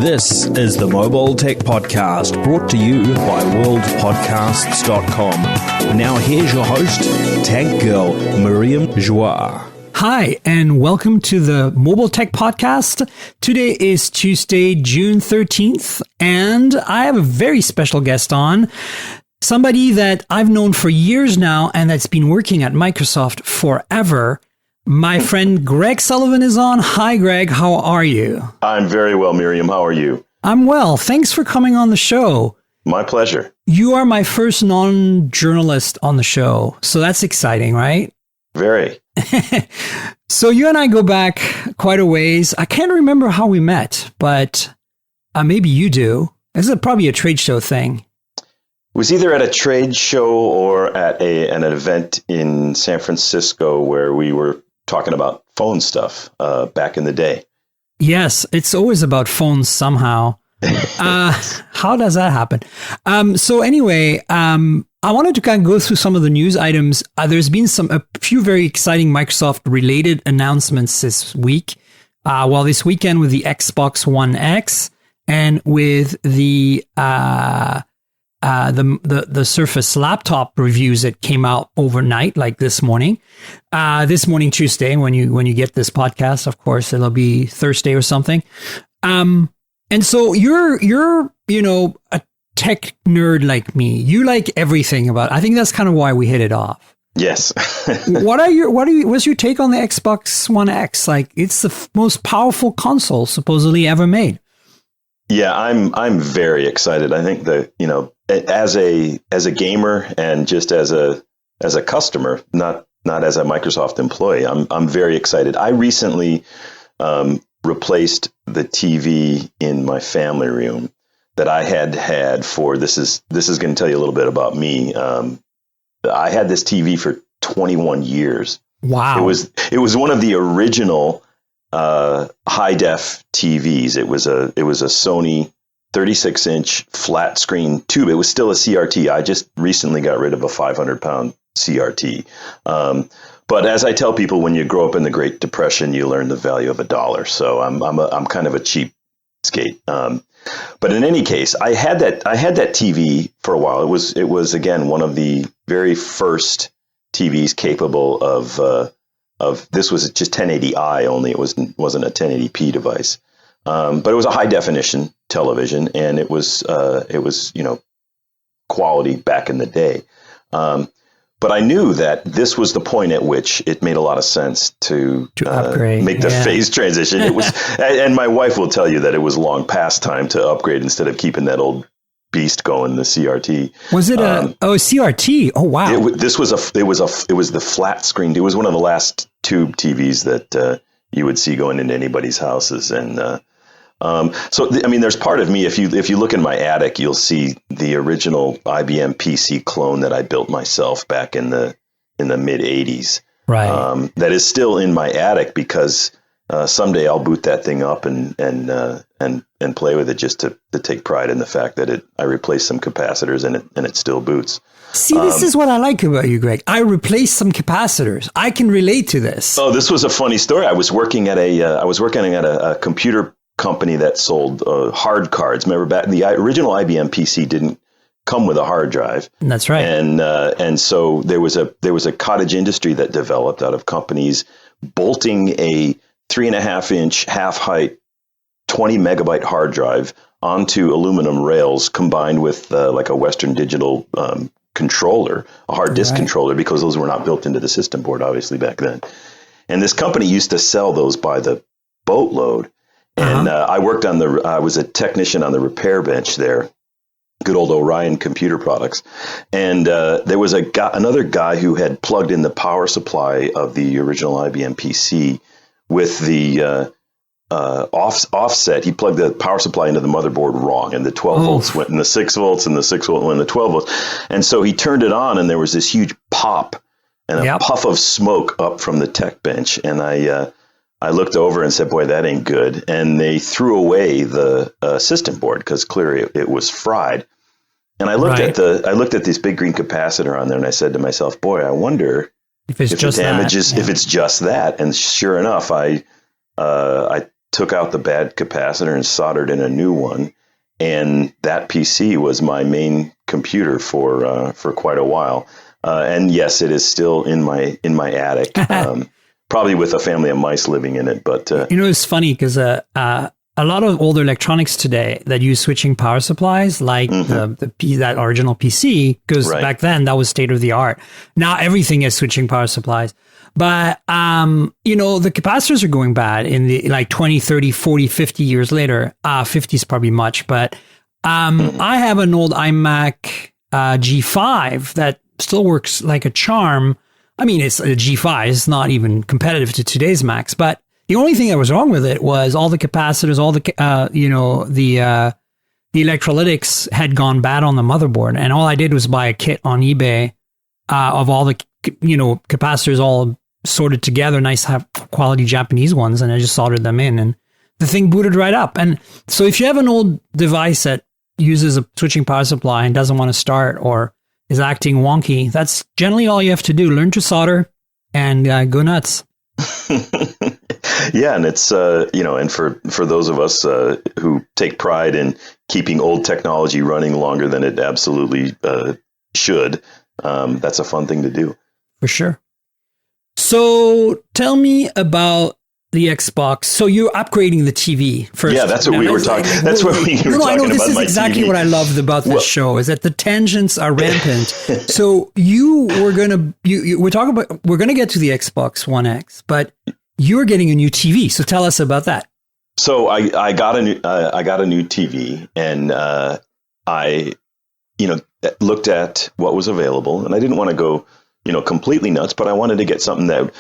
This is the Mobile Tech Podcast, brought to you by worldpodcasts.com. Now here's your host, Tech Girl Miriam Joie. Hi, and welcome to the Mobile Tech Podcast. Today is Tuesday, June 13th, and I have a very special guest on. Somebody that I've known for years now and that's been working at Microsoft forever. My friend Greg Sullivan is on. Hi, Greg. How are you? I'm very well, Miriam. How are you? I'm well. Thanks for coming on the show. My pleasure. You are my first non-journalist on the show, so that's exciting, right? Very. So you and I go back quite a ways. I can't remember how we met, but maybe you do. This is probably a trade show thing. It was either at a trade show or at an event in San Francisco where we were talking about phone stuff back in the day. Yes, it's always about phones somehow. How does that happen? So anyway, I wanted to kind of go through some of the news items. There's been a few very exciting Microsoft-related announcements this week. This weekend with the Xbox One X and with the Surface laptop reviews that came out overnight, like this morning. This morning, Tuesday, when you get this podcast, of course, it'll be Thursday or something. And so you're a tech nerd like me. You like everything about it. I think that's kind of why we hit it off. Yes. What's your take on the Xbox One X? Like, it's the most powerful console supposedly ever made. Yeah, I'm very excited. I think that, as a gamer and just as a customer, not as a Microsoft employee, I'm very excited. I recently replaced the TV in my family room that I had for this is going to tell you a little bit about me. I had this TV for 21 years. Wow. It was one of the original high def TVs. It was a Sony 36-inch flat screen tube. It was still a CRT. I just recently got rid of a 500-pound CRT. But as I tell people, when you grow up in the Great Depression, you learn the value of $1. So I'm kind of a cheapskate. But in any case, I had that TV for a while. It was again one of the very first TVs capable of this was just 1080i only. It wasn't a 1080p device. But it was a high definition television, and it was quality back in the day. But I knew that this was the point at which it made a lot of sense to upgrade, make the phase transition. It was, and my wife will tell you that it was long past time to upgrade instead of keeping that old beast going, the CRT. Was it CRT? Oh wow! It was the flat screen. It was one of the last tube TVs that you would see going into anybody's houses, and there's part of me. If you look in my attic, you'll see the original IBM PC clone that I built myself back in the mid '80s. Right. That is still in my attic because someday I'll boot that thing up and play with it just to take pride in the fact that I replaced some capacitors and it still boots. See, this is what I like about you, Greg. I replaced some capacitors. I can relate to this. Oh, this was a funny story. I was working at a computer company that sold hard cards. Remember, back the original IBM PC didn't come with a hard drive. That's right. And so there was a cottage industry that developed out of companies bolting a 3.5-inch half height 20 megabyte hard drive onto aluminum rails combined with like a Western Digital controller, a hard disk controller, because those were not built into the system board, obviously, back then. And this company used to sell those by the boatload. And I was a technician on the repair bench there, good old Orion Computer Products. And there was another guy who had plugged in the power supply of the original IBM PC with the offset. He plugged the power supply into the motherboard wrong, and the 12 volts went in the 6 volts, and the 6 volt went in the 12 volts. And so he turned it on, and there was this huge pop and a puff of smoke up from the tech bench. And I looked over and said, boy, that ain't good. And they threw away the system board because clearly it was fried. And I looked at this big green capacitor on there, and I said to myself, boy, I wonder if it's just that. And sure enough, I took out the bad capacitor and soldered in a new one. And that PC was my main computer for quite a while. And yes, it is still in my attic, probably with a family of mice living in it. But it's funny because a lot of older electronics today that use switching power supplies, like that original PC, because back then that was state of the art. Now everything is switching power supplies. But, the capacitors are going bad in the like 20, 30, 40, 50 years later. 50 is probably much, but I have an old iMac G5 that still works like a charm. I mean, it's a G5. It's not even competitive to today's Macs, but the only thing that was wrong with it was all the capacitors, all the, the electrolytics had gone bad on the motherboard. And all I did was buy a kit on eBay of all the, capacitors all sorted together, nice quality Japanese ones. And I just soldered them in and the thing booted right up. And so if you have an old device that uses a switching power supply and doesn't want to start or is acting wonky, that's generally all you have to do. Learn to solder and go nuts. Yeah, and it's and for those of us who take pride in keeping old technology running longer than it absolutely should, that's a fun thing to do. For sure. So tell me about the Xbox. So you're upgrading the TV first. Yeah, that's what we were talking. That's what we were talking about. I know this is exactly TV. What I loved about this show is that the tangents are rampant. So we're gonna get to the Xbox One X, but you're getting a new TV. So tell us about that. So I got a new TV, and I looked at what was available, and I didn't want to go completely nuts, but I wanted to get something that,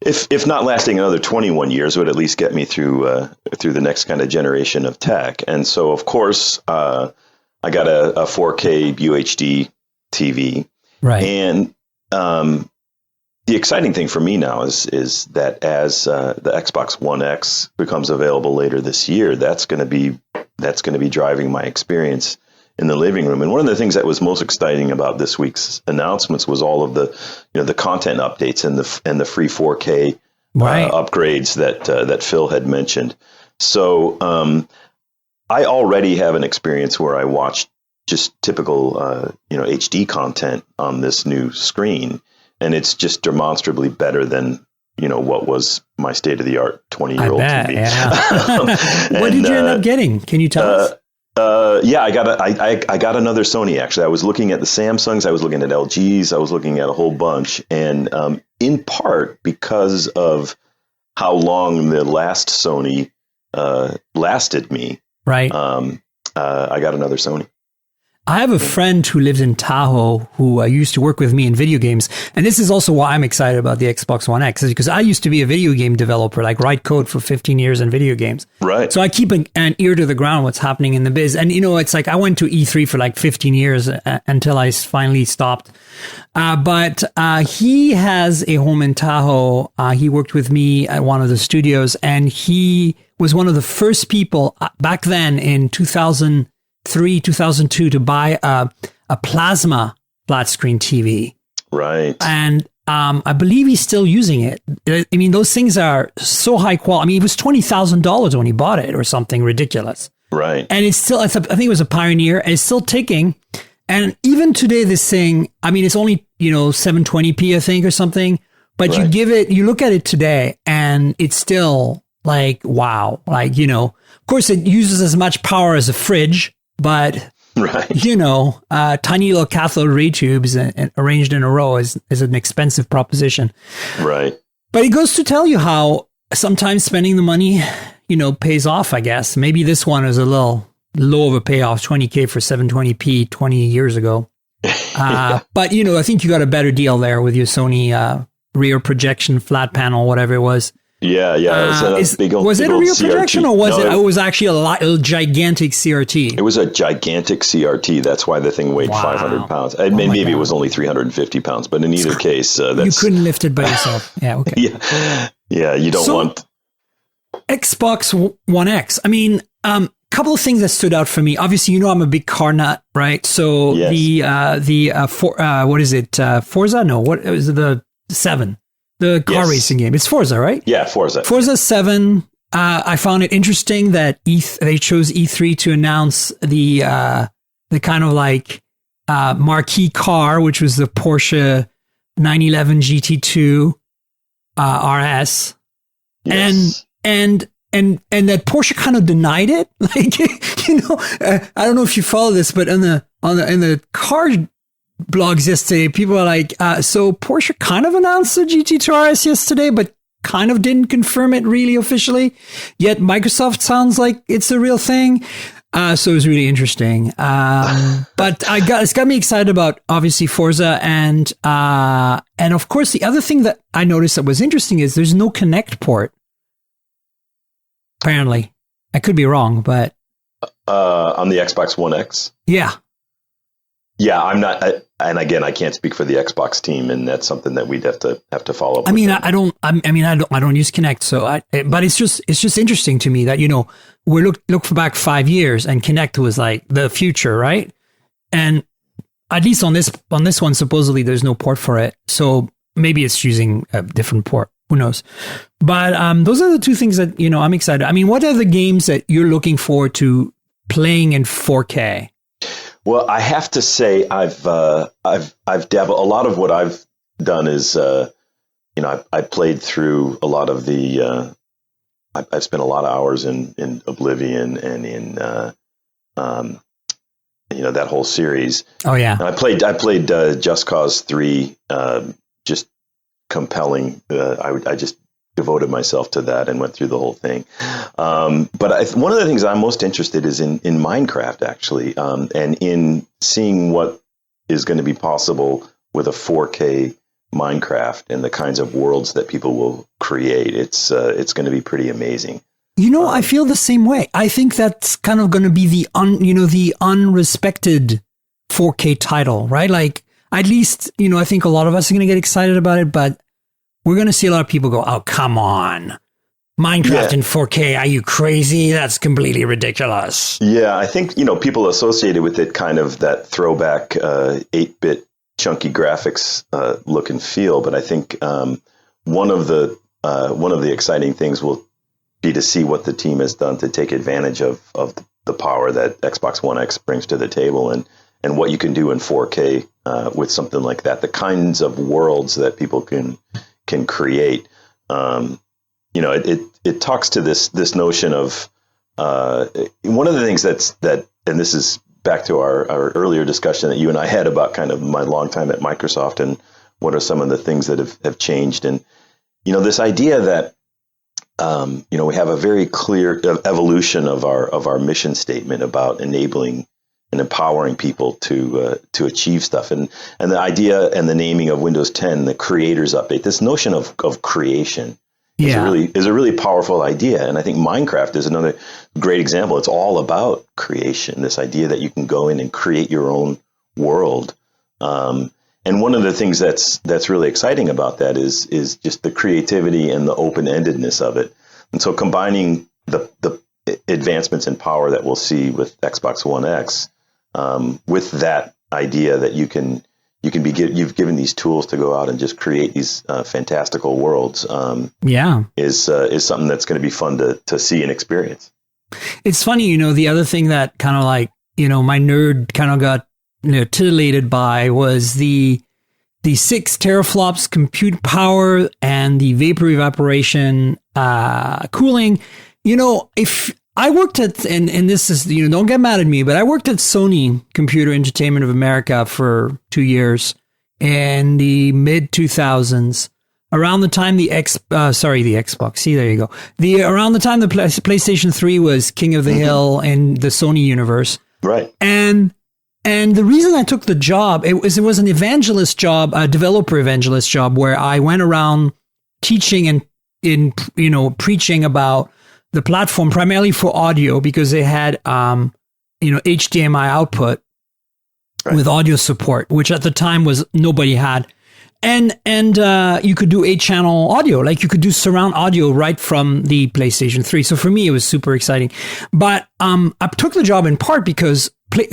if not lasting another 21 years, would at least get me through the next kind of generation of tech. And so, of course, I got a 4K UHD TV. Right. And the exciting thing for me now is that as the Xbox One X becomes available later this year, that's going to be driving my experience in the living room. And one of the things that was most exciting about this week's announcements was all of the content updates and the free 4K upgrades that Phil had mentioned. So I already have an experience where I watched just typical HD content on this new screen, and it's just demonstrably better than what was my state of the art 20-year-old TV. Yeah. What did you end up getting? Can you tell us? I got another Sony, actually. I was looking at the Samsungs, I was looking at LGs, I was looking at a whole bunch. And in part because of how long the last Sony lasted me, right? I got another Sony. I have a friend who lives in Tahoe who used to work with me in video games. And this is also why I'm excited about the Xbox One X, is because I used to be a video game developer, like write code for 15 years in video games. Right. So I keep an ear to the ground what's happening in the biz. And, it's like I went to E3 for like 15 years until I finally stopped. But he has a home in Tahoe. He worked with me at one of the studios, and he was one of the first people back then in 2003, 2002 to buy a plasma flat screen TV. Right. And I believe he's still using it. I mean, those things are so high quality. I mean, it was $20,000 when he bought it or something ridiculous. Right. And it's still, I think it was a Pioneer, and it's still ticking. And even today, this thing, I mean, it's only, 720p, I think, or something. But right. You look at it today, and it's still like, wow. Like, of course, it uses as much power as a fridge. But, right. Tiny little cathode ray tubes and arranged in a row is an expensive proposition. Right. But it goes to tell you how sometimes spending the money, pays off, I guess. Maybe this one is a little low of a payoff, $20K for 720p 20 years ago. But, I think you got a better deal there with your Sony rear projection, flat panel, whatever it was. Yeah. Was it a real projection, or was it was actually a gigantic CRT? It was a gigantic CRT. That's why the thing weighed 500 pounds. Maybe it was only 350 pounds, but in either case, you couldn't lift it by yourself. Yeah, okay. Yeah, you don't want... Xbox One X. I mean, couple of things that stood out for me. Obviously, I'm a big car nut, right? So yes. What is it? Forza? No, what is it? The 7? The car racing game. It's Forza, right? Yeah, Forza. Forza 7 I found it interesting that they chose E3 to announce the kind of like marquee car, which was the Porsche 911 GT2 RS, Yes. and that Porsche kind of denied it. Like, I don't know if you follow this, but in the car blogs yesterday, people are like, so Porsche kind of announced the GT2 RS yesterday, but kind of didn't confirm it really officially. Yet Microsoft sounds like it's a real thing. So it was really interesting. But it's got me excited about obviously Forza and of course the other thing that I noticed that was interesting is there's no Kinect port. Apparently, I could be wrong, but on the Xbox One X. Yeah, I'm not. And again, I can't speak for the Xbox team, and that's something that we'd have to follow up. I mean, I don't use Kinect, so but it's just interesting to me that we look for back 5 years, and Kinect was like the future, right? And at least on this one, supposedly there's no port for it, so maybe it's using a different port. Who knows? But those are the two things that I'm excited. I mean, what are the games that you're looking forward to playing in 4K? Well, I have to say I've dabbled. A lot of what I've done is I played through a lot of the. I've spent a lot of hours in Oblivion and in that whole series. Oh yeah, and I played Just Cause 3. Just compelling. I just devoted myself to that and went through the whole thing. But one of the things I'm most interested is in Minecraft, actually, and in seeing what is going to be possible with a 4K Minecraft and the kinds of worlds that people will create. It's going to be pretty amazing. I feel the same way. I think that's kind of going to be the unrespected 4K title, right? Like, at least, I think a lot of us are going to get excited about it, but we're going to see a lot of people go, oh, come on. Minecraft in 4K, are you crazy? That's completely ridiculous. Yeah, I think, people associated with it kind of that throwback 8-bit chunky graphics look and feel. But I think one of the exciting things will be to see what the team has done to take advantage of the power that Xbox One X brings to the table and what you can do in 4K with something like that, the kinds of worlds that people can create. It talks to this notion of one of the things that, and this is back to our earlier discussion that you and I had about kind of my long time at Microsoft and what are some of the things that have changed. And, this idea that, we have a very clear evolution of our mission statement about enabling and empowering people to achieve stuff, and the idea and the naming of Windows 10, the creators update, this notion of creation is a really powerful idea. And I think Minecraft is another great example. It's all about creation, this idea that you can go in and create your own world. And one of the things that's really exciting about that is just the creativity and the open-endedness of it. And so combining the advancements in power that we'll see with Xbox One X, with that idea that you've given these tools to go out and just create these fantastical worlds. Is something that's going to be fun to see and experience. It's funny, the other thing that kind of like, my nerd kind of got titillated by was the 6 teraflops compute power and the vapor evaporation cooling. If I worked at, and this is, don't get mad at me, but I worked at Sony Computer Entertainment of America for 2 years in the mid 2000s, around the time the Xbox. See, there you go. Around the time the PlayStation 3 was king of the hill in the Sony universe. Right. And the reason I took the job, it was an evangelist job, a developer evangelist job, where I went around teaching and preaching about the platform primarily for audio, because they had HDMI output with audio support, which at the time was nobody had. you could do 8-channel audio, like you could do surround audio right from the PlayStation 3. So for me, it was super exciting. But I took the job in part because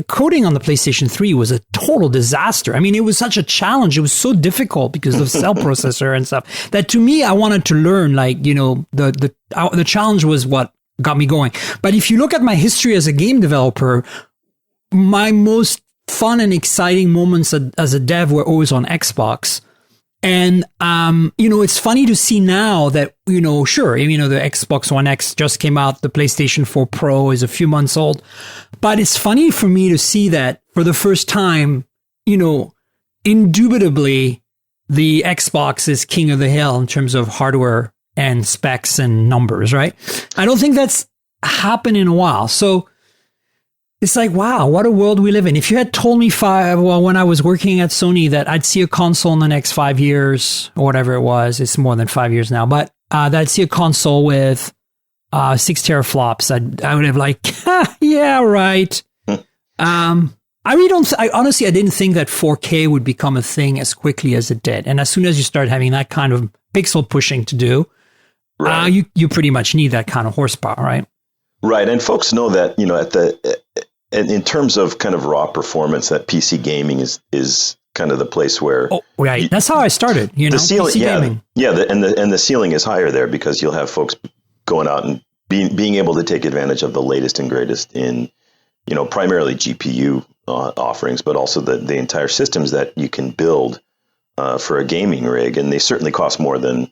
coding on the PlayStation 3 was a total disaster. I mean, it was such a challenge. It was so difficult because of cell processor and stuff that to me, I wanted to learn, like, you know, the challenge was what got me going. But if you look at my history as a game developer, my most fun and exciting moments as a dev were always on Xbox. And, you know, it's funny to see now that, you know, sure, you know, the Xbox One X just came out. The PlayStation 4 Pro is a few months old. But it's funny for me to see that for the first time, you know, indubitably, the Xbox is king of the hill in terms of hardware and specs and numbers, right? I don't think that's happened in a while. So it's like, wow, what a world we live in. If you had told me when I was working at Sony that I'd see a console in the next 5 years or whatever it was, it's more than 5 years now, but that I'd see a console with 6 teraflops, I would have like, yeah, right. I honestly, I didn't think that 4K would become a thing as quickly as it did. And as soon as you start having that kind of pixel pushing to do, right. You pretty much need that kind of horsepower, right? Right. And folks know that, you know, in terms of kind of raw performance, that PC gaming is kind of the place where. Oh, right. That's how I started. You know, the ceiling, PC gaming. And the ceiling is higher there because you'll have folks going out and being able to take advantage of the latest and greatest in, you know, primarily GPU offerings, but also the entire systems that you can build for a gaming rig, and they certainly cost more than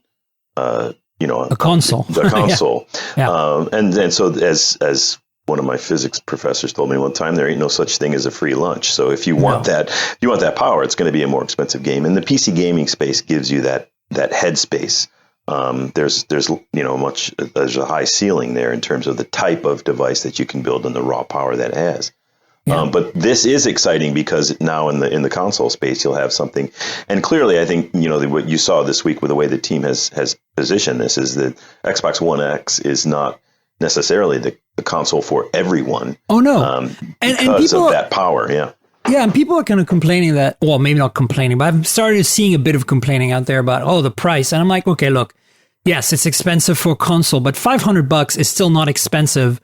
you know, a console. The console. Yeah. And so as one of my physics professors told me one time, there ain't no such thing as a free lunch. So if you want that power, it's going to be a more expensive game. And the PC gaming space gives you that headspace. There's you know there's a high ceiling there in terms of the type of device that you can build and the raw power that it has. Yeah. But this is exciting because now in the console space, you'll have something. And clearly, I think, you know, what you saw this week with the way the team has positioned this is that Xbox One X is not necessarily the console for everyone. Oh, no. Because of that power. Yeah. Yeah. And people are kind of complaining that, well, maybe not complaining, but I've started seeing a bit of complaining out there about, the price. And I'm like, okay, look, yes, it's expensive for a console, but $500 is still not expensive.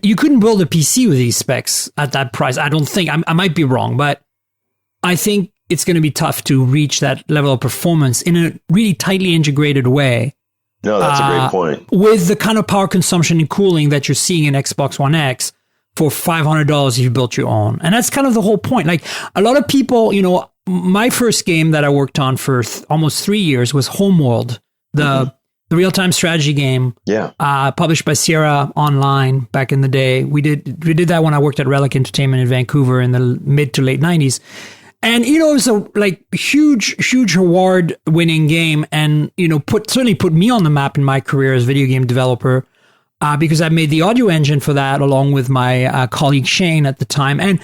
You couldn't build a PC with these specs at that price. I don't think. I might be wrong, but I think it's going to be tough to reach that level of performance in a really tightly integrated way. No, that's a great point. With the kind of power consumption and cooling that you're seeing in Xbox One X for $500 if you built your own. And that's kind of the whole point. Like a lot of people, you know, my first game that I worked on for almost 3 years was Homeworld, the real-time strategy game, published by Sierra Online back in the day. We did that when I worked at Relic Entertainment in Vancouver in the mid to late 90s. And, you know, it was a huge award-winning game, and, you know, certainly put me on the map in my career as a video game developer, because I made the audio engine for that along with my colleague Shane at the time.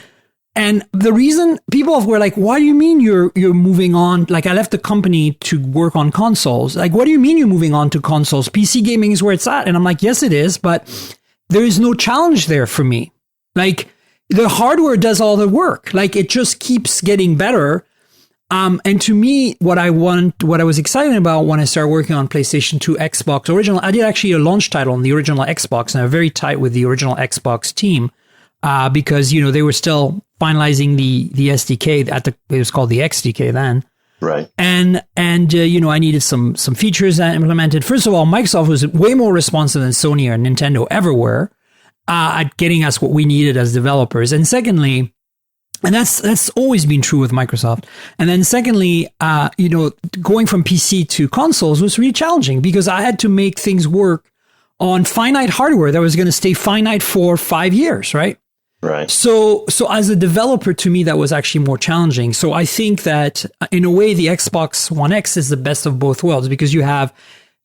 And the reason people were like, why do you mean you're moving on? Like, I left the company to work on consoles. Like, what do you mean you're moving on to consoles? PC gaming is where it's at. And I'm like, yes, it is. But there is no challenge there for me. Like, the hardware does all the work. Like, it just keeps getting better. And to me, what I was excited about when I started working on PlayStation 2, Xbox original, I did actually a launch title on the original Xbox, and I'm very tight with the original Xbox team. Because, you know, they were still finalizing the SDK it was called the XDK then. Right. And you know, I needed some features implemented. First of all, Microsoft was way more responsive than Sony or Nintendo ever were at getting us what we needed as developers. And secondly, and that's always been true with Microsoft. And then secondly, you know, going from PC to consoles was really challenging because I had to make things work on finite hardware that was going to stay finite for 5 years, right? Right. So as a developer, to me, that was actually more challenging. So I think that in a way, the Xbox One X is the best of both worlds because you have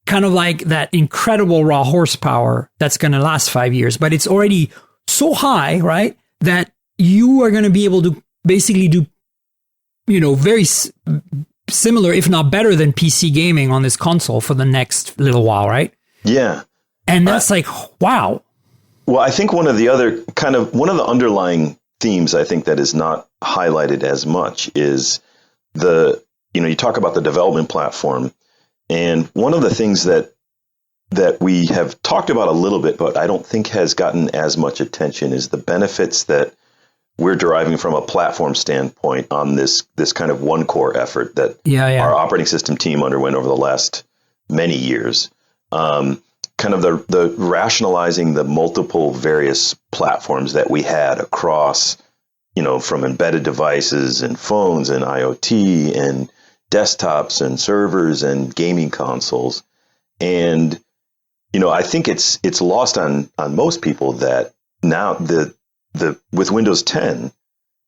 kind of like that incredible raw horsepower that's going to last 5 years, but it's already so high, right, that you are going to be able to basically do, you know, very similar, if not better than PC gaming on this console for the next little while, right? Yeah. And that's like, wow. Well, I think one of the underlying themes I think that is not highlighted as much is the you talk about the development platform, and one of the things that we have talked about a little bit, but I don't think has gotten as much attention, is the benefits that we're deriving from a platform standpoint on this kind of one core effort that our operating system team underwent over the last many years. Kind of the rationalizing the multiple various platforms that we had across, from embedded devices and phones and IoT and desktops and servers and gaming consoles. And, I think it's lost on most people that now with Windows 10,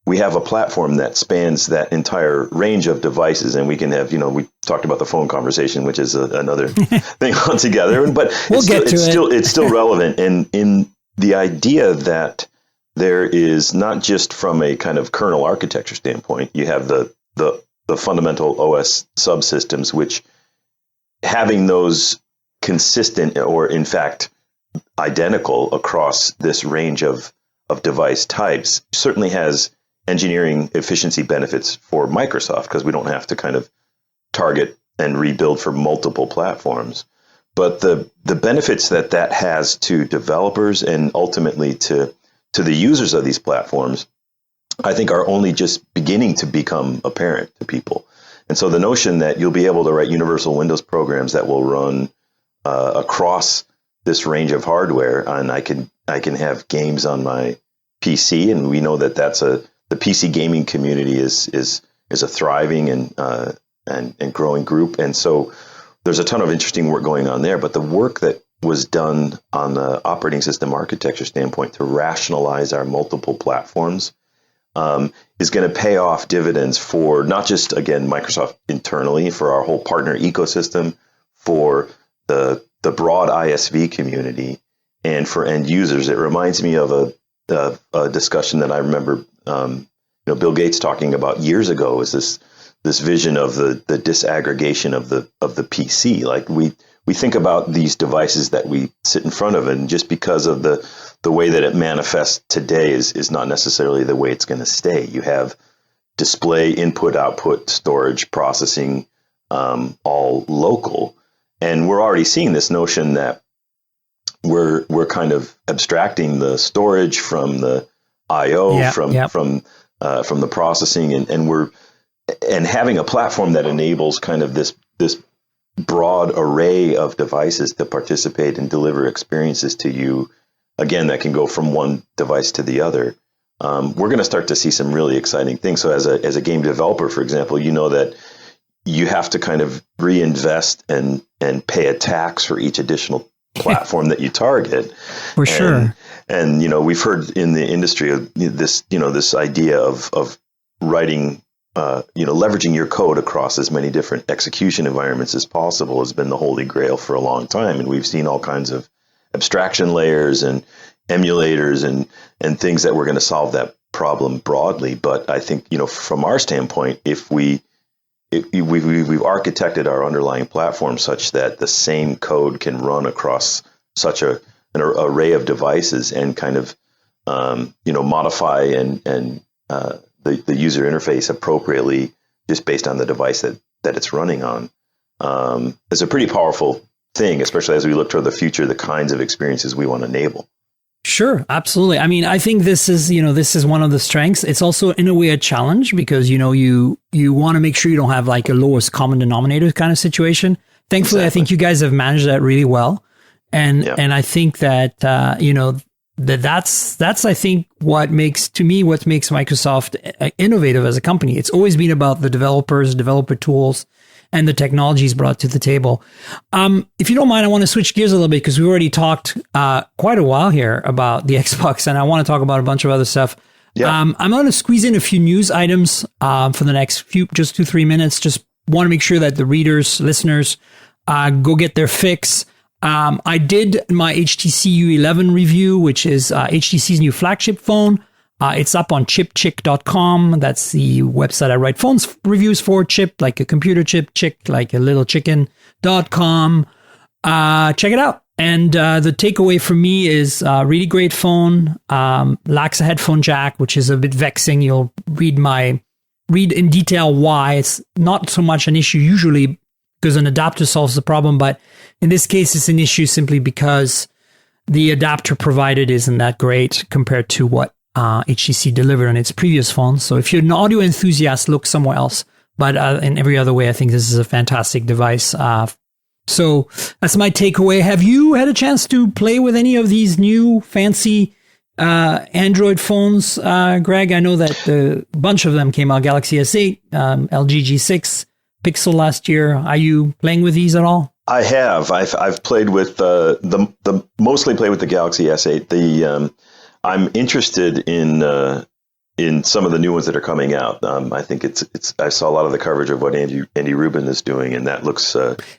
we have a platform that spans that entire range of devices, and we can have, we talked about the phone conversation, which is another thing altogether, but it's still relevant. And in the idea that there is not just from a kind of kernel architecture standpoint, you have the fundamental OS subsystems, which having those consistent or in fact identical across this range of device types certainly has engineering efficiency benefits for Microsoft, because we don't have to kind of target and rebuild for multiple platforms. But the benefits that has to developers and ultimately to the users of these platforms, I think are only just beginning to become apparent to people. And so the notion that you'll be able to write universal Windows programs that will run across this range of hardware, and I can have games on my PC, and we know that the PC gaming community is a thriving and growing group, and so there's a ton of interesting work going on there. But the work that was done on the operating system architecture standpoint to rationalize our multiple platforms is going to pay off dividends for not just, again, Microsoft internally, for our whole partner ecosystem, for the broad ISV community, and for end users. It reminds me of a discussion that I remember, Bill Gates talking about years ago, is this vision of the disaggregation of the PC. Like we think about these devices that we sit in front of, and just because of the way that it manifests today is not necessarily the way it's going to stay. You have display, input, output, storage, processing, all local. And we're already seeing this notion that we're kind of abstracting the storage from the I/O, from the processing, and having a platform that enables kind of this broad array of devices to participate and deliver experiences to you, again, that can go from one device to the other. We're going to start to see some really exciting things. So as a game developer, for example, that you have to kind of reinvest and pay a tax for each additional platform that you target. For sure. And we've heard in the industry of this idea of writing, leveraging your code across as many different execution environments as possible has been the holy grail for a long time. And we've seen all kinds of abstraction layers and emulators and things that were going to solve that problem broadly. But I think, from our standpoint, if we've architected our underlying platform such that the same code can run across such an array of devices and kind of, modify and the user interface appropriately just based on the device that it's running on. It's a pretty powerful thing, especially as we look toward the future, the kinds of experiences we want to enable. Sure, absolutely. I mean, I think this is one of the strengths. It's also in a way a challenge because, you want to make sure you don't have like a lowest common denominator kind of situation. Thankfully, exactly. I think you guys have managed that really well. And I think that, that's I think what makes Microsoft innovative as a company. It's always been about the developers, developer tools, and the technologies brought to the table. If you don't mind, I want to switch gears a little bit because we already talked quite a while here about the Xbox, and I want to talk about a bunch of other stuff. Yeah. I'm going to squeeze in a few news items for the next just 2-3 minutes. Just want to make sure that the listeners, go get their fix. I did my HTC U11 review, which is HTC's new flagship phone. It's up on chipchick.com. That's the website I write phones reviews for. Chip, like a computer chip, chick, like a little chicken.com. Check it out. And the takeaway for me is really great phone. Lacks a headphone jack, which is a bit vexing. You'll read my read in detail why. It's not so much an issue usually because an adapter solves the problem, but in this case, it's an issue simply because the adapter provided isn't that great compared to what HTC delivered on its previous phones. So if you're an audio enthusiast, look somewhere else. But in every other way, I think this is a fantastic device. So that's my takeaway. Have you had a chance to play with any of these new fancy Android phones, Greg? I know that a bunch of them came out, Galaxy S8, LG G6, Pixel last year. Are you playing with these at all? I have. I've played with mostly played with the Galaxy S8. I'm interested in some of the new ones that are coming out. I think I saw a lot of the coverage of what Andy Rubin is doing, and that looks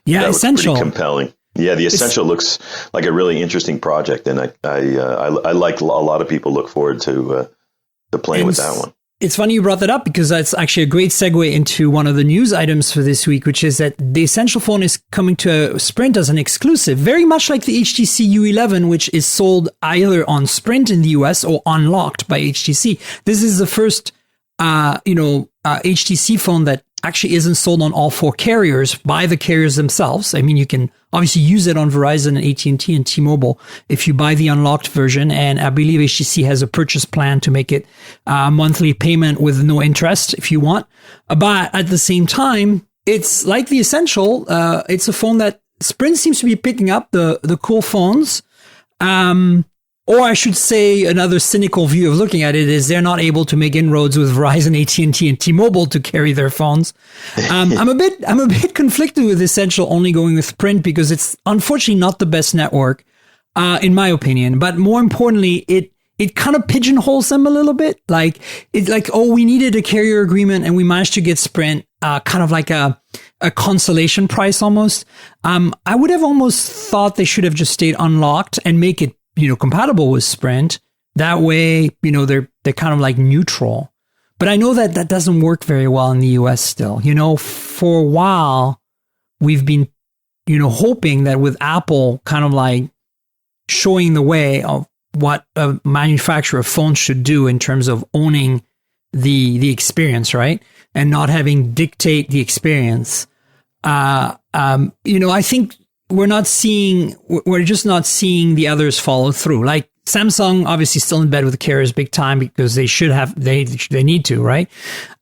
Essential. Pretty compelling. Yeah, the Essential looks like a really interesting project, and I like a lot of people look forward to playing with that one. It's funny you brought that up because that's actually a great segue into one of the news items for this week, which is that the Essential phone is coming to Sprint as an exclusive, very much like the HTC U11, which is sold either on Sprint in the US or unlocked by HTC. This is the first, HTC phone that actually isn't sold on all four carriers by the carriers themselves. I mean, you can obviously use it on Verizon and AT&T and T-Mobile if you buy the unlocked version. And I believe HTC has a purchase plan to make it a monthly payment with no interest if you want. But at the same time, it's like the Essential. It's a phone that Sprint seems to be picking up the cool phones. Or I should say another cynical view of looking at it is they're not able to make inroads with Verizon, AT&T, and T-Mobile to carry their phones. I'm a bit conflicted with Essential only going with Sprint because it's unfortunately not the best network, in my opinion. But more importantly, it kind of pigeonholes them a little bit. Like it's like, oh, we needed a carrier agreement and we managed to get Sprint, kind of like a consolation price almost. I would have almost thought they should have just stayed unlocked and make it compatible with Sprint. That way, they're kind of like neutral. But I know that doesn't work very well in the US still. For a while, we've been, hoping that with Apple kind of like showing the way of what a manufacturer of phones should do in terms of owning the experience, right? And not having dictate the experience. I think we're just not seeing the others follow through. Like Samsung, obviously still in bed with the carriers big time because they should have, they need to, right?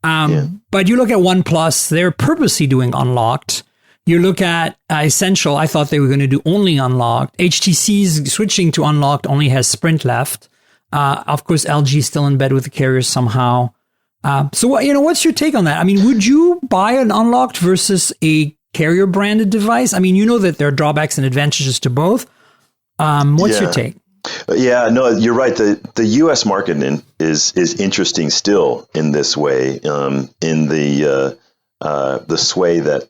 But you look at OnePlus, they're purposely doing unlocked. You look at Essential, I thought they were going to do only unlocked. HTC's switching to unlocked only has Sprint left. Of course, LG is still in bed with the carriers somehow. So what's your take on that? I mean, would you buy an unlocked versus a carrier branded device? I mean, that there are drawbacks and advantages to both. What's your take? Yeah, no, you're right. The U.S. market is interesting still in this way, in the sway that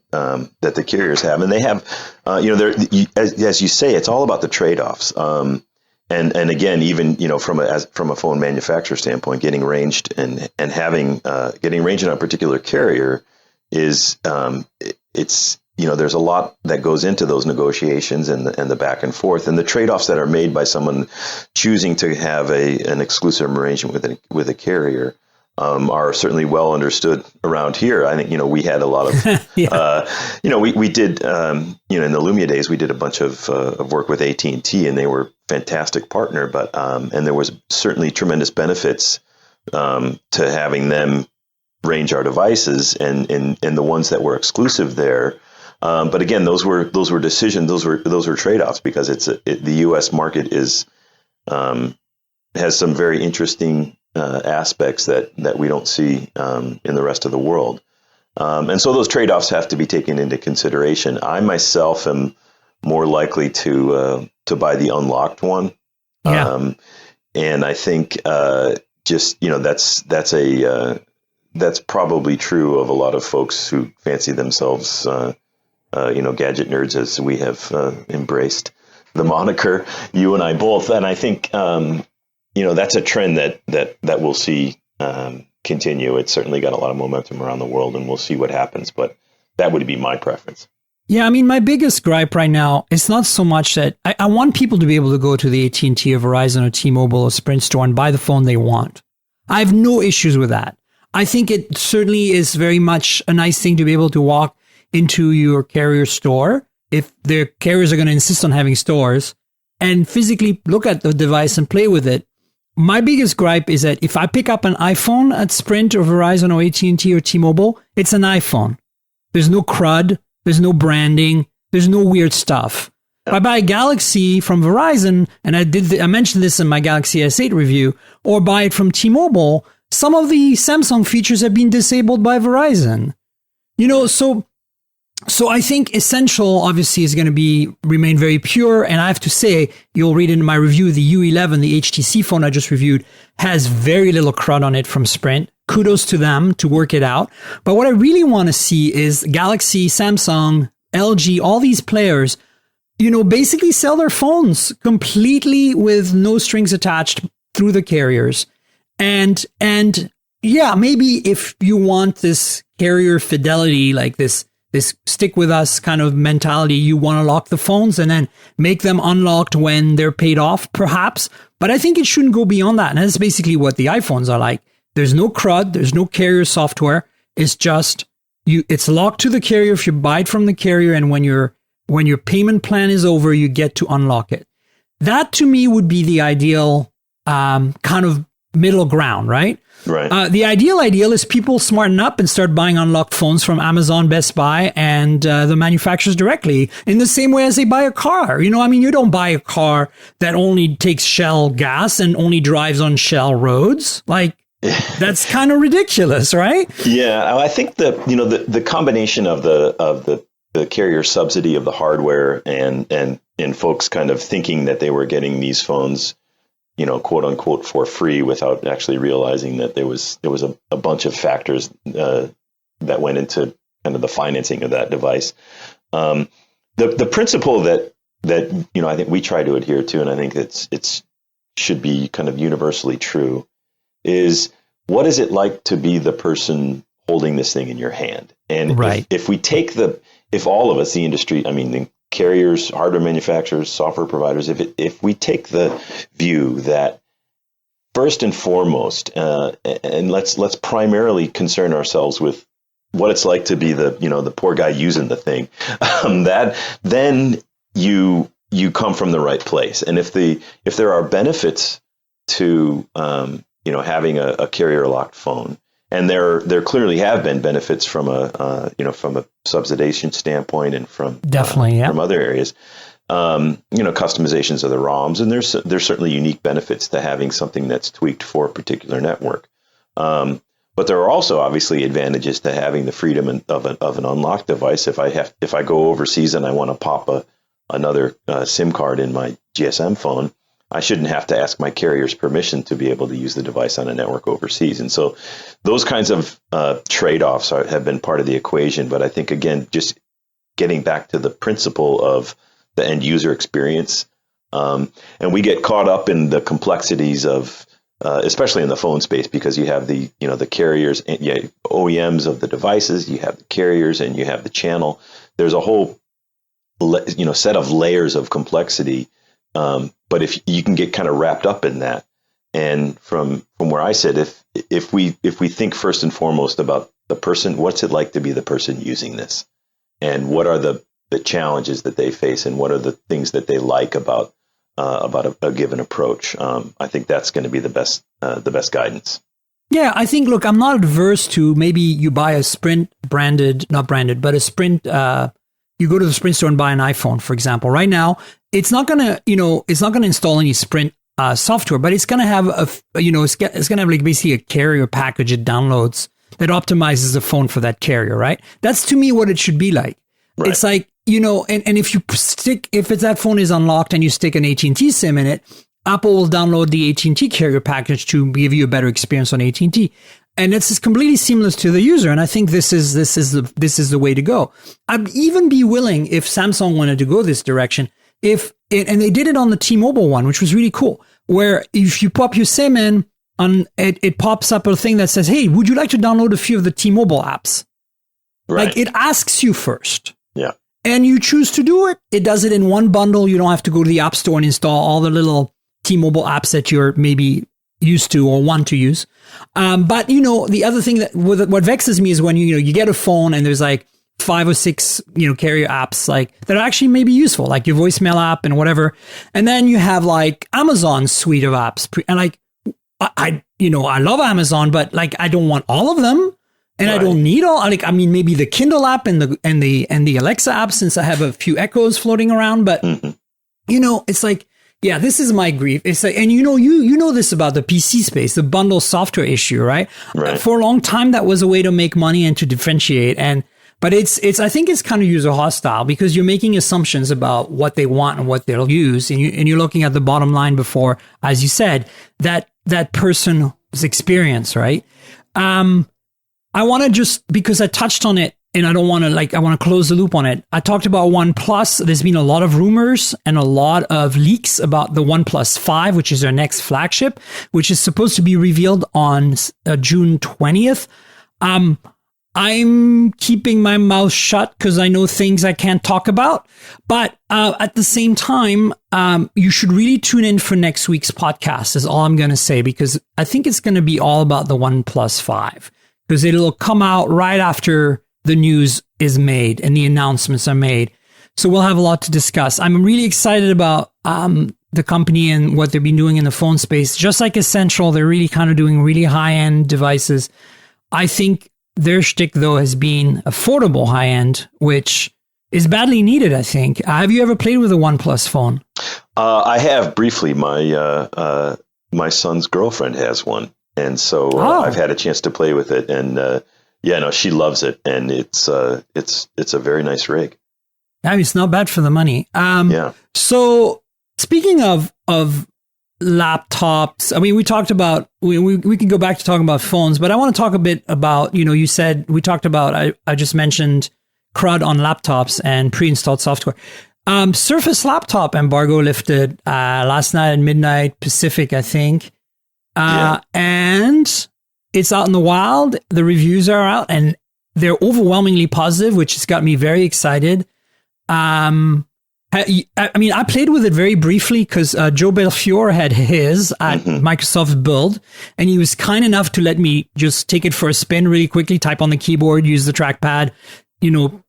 the carriers have, and they have, as you say, it's all about the trade-offs. And again, even from a phone manufacturer standpoint, getting ranged and having getting ranged on a particular carrier is it's there's a lot that goes into those negotiations and the back and forth, and the trade-offs that are made by someone choosing to have an exclusive arrangement with a carrier are certainly well understood around here. I think we had a lot of we did in the Lumia days we did a bunch of work with AT&T, and they were a fantastic partner, but and there was certainly tremendous benefits to having them range our devices and the ones that were exclusive there. But again, those were decisions. Those were trade-offs because the U.S. market has some very interesting aspects that we don't see in the rest of the world, and so those trade-offs have to be taken into consideration. I myself am more likely to buy the unlocked one, and I think that's probably true of a lot of folks who fancy themselves. Gadget nerds, as we have embraced the moniker, you and I both. And I think, that's a trend that we'll see continue. It's certainly got a lot of momentum around the world, and we'll see what happens. But that would be my preference. Yeah, I mean, my biggest gripe right now is not so much that I want people to be able to go to the AT&T or Verizon or T-Mobile or Sprint store and buy the phone they want. I have no issues with that. I think it certainly is very much a nice thing to be able to walk into your carrier store, if the carriers are going to insist on having stores, and physically look at the device and play with it. My biggest gripe is that if I pick up an iPhone at Sprint or Verizon or AT&T or T-Mobile, it's an iPhone. There's no crud. There's no branding. There's no weird stuff. If I buy a Galaxy from Verizon, and I mentioned this in my Galaxy S8 review, or buy it from T-Mobile, some of the Samsung features have been disabled by Verizon. So I think Essential obviously is going to remain very pure. And I have to say, you'll read in my review, the U11, the HTC phone I just reviewed, has very little crud on it from Sprint. Kudos to them to work it out. But what I really want to see is Galaxy, Samsung, LG, all these players, basically sell their phones completely with no strings attached through the carriers. And yeah, maybe if you want this carrier fidelity, like this stick with us kind of mentality, you want to lock the phones and then make them unlocked when they're paid off, perhaps. But I think it shouldn't go beyond that. And that's basically what the iPhones are like. There's no crud. There's no carrier software. It's just it's locked to the carrier if you buy it from the carrier. And when your payment plan is over, you get to unlock it. That to me would be the ideal kind of middle ground, right? Right. The ideal is people smarten up and start buying unlocked phones from Amazon, Best Buy, and the manufacturers directly in the same way as they buy a car. You don't buy a car that only takes Shell gas and only drives on Shell roads. Like, that's kind of ridiculous, right? Yeah, I think the combination of the carrier subsidy of the hardware and folks kind of thinking that they were getting these phones, quote unquote, for free without actually realizing that there was a bunch of factors that went into kind of the financing of that device. The principle that I think we try to adhere to, and I think it's should be kind of universally true, is what is it like to be the person holding this thing in your hand? And right. if all of us, the industry, the carriers, hardware manufacturers, software providers, if we take the view that first and foremost, and let's primarily concern ourselves with what it's like to be the poor guy using the thing, then you come from the right place. And if there are benefits to having a carrier locked phone, and there clearly have been benefits from a subsidization standpoint and from definitely from other areas, customizations of the ROMs, and there's certainly unique benefits to having something that's tweaked for a particular network. But there are also obviously advantages to having the freedom of an unlocked device. If I go overseas and I want to pop another SIM card in my GSM phone, I shouldn't have to ask my carrier's permission to be able to use the device on a network overseas. And so those kinds of trade-offs have been part of the equation. But I think, again, just getting back to the principle of the end user experience, and we get caught up in the complexities of, especially in the phone space, because you have the carriers, and OEMs of the devices, you have the carriers, and you have the channel. There's a whole set of layers of complexity. But if you can get kind of wrapped up in that, and from where I sit, if we think first and foremost about the person, what's it like to be the person using this, and what are the challenges that they face, and what are the things that they like about a given approach, I think that's going to be the best guidance. Yeah, I think. Look, I'm not adverse to maybe you buy a Sprint not branded, but a Sprint. You go to the Sprint store and buy an iPhone, for example. Right now, it's not gonna install any Sprint software, but it's gonna have it's gonna have like basically a carrier package it downloads that optimizes the phone for that carrier, right? That's to me what it should be like. Right. It's like, and if that phone is unlocked and you stick an AT&T SIM in it, Apple will download the AT&T carrier package to give you a better experience on AT&T. And it's completely seamless to the user. And I think this is the way to go. I'd even be willing, if Samsung wanted to go this direction, and they did it on the T-Mobile one, which was really cool, where if you pop your SIM in, it pops up a thing that says, hey, would you like to download a few of the T-Mobile apps? Right. Like, it asks you first. Yeah. And you choose to do it. It does it in one bundle. You don't have to go to the App Store and install all the little T-Mobile apps that you're maybe used to or want to use. But the other thing that what vexes me is when you get a phone and there's like 5 or 6 carrier apps like that are actually maybe useful, like your voicemail app and whatever, and then you have like Amazon's suite of apps, and like I love Amazon, but like I don't want all of them, and right. I don't need all. Like, I mean, maybe the Kindle app and the Alexa app, since I have a few Echoes floating around, but it's like, yeah, this is my grief. It's like, and you know this about the PC space, the bundle software issue, right? For a long time, that was a way to make money and to differentiate. But it's I think it's kind of user hostile, because you're making assumptions about what they want and what they'll use, and you're looking at the bottom line before, as you said, that person's experience, right? I want to just, because I touched on it, and I don't want to I want to close the loop on it. I talked about OnePlus. There's been a lot of rumors and a lot of leaks about the OnePlus 5, which is their next flagship, which is supposed to be revealed on June 20th. I'm keeping my mouth shut because I know things I can't talk about. But at the same time, you should really tune in for next week's podcast, is all I'm going to say, because I think it's going to be all about the OnePlus 5, because it'll come out right after the news is made and the announcements are made. So we'll have a lot to discuss. I'm really excited about the company and what they've been doing in the phone space. Just like Essential, they're really kind of doing really high-end devices. I think their shtick, though, has been affordable high-end, which is badly needed, I think. Have you ever played with a OnePlus phone? I have briefly. My son's girlfriend has one, and so I've had a chance to play with it. And she loves it, and it's a very nice rig. I mean, it's not bad for the money. So speaking of laptops, I mean, we talked about, we can go back to talking about phones, but I want to talk a bit about, you said, we talked about, I just mentioned CRUD on laptops and pre-installed software. Surface laptop embargo lifted last night at midnight Pacific, I think. And it's out in the wild. The reviews are out and they're overwhelmingly positive, which has got me very excited. I played with it very briefly because Joe Belfiore had his at Microsoft Build, and he was kind enough to let me just take it for a spin really quickly, type on the keyboard, use the trackpad,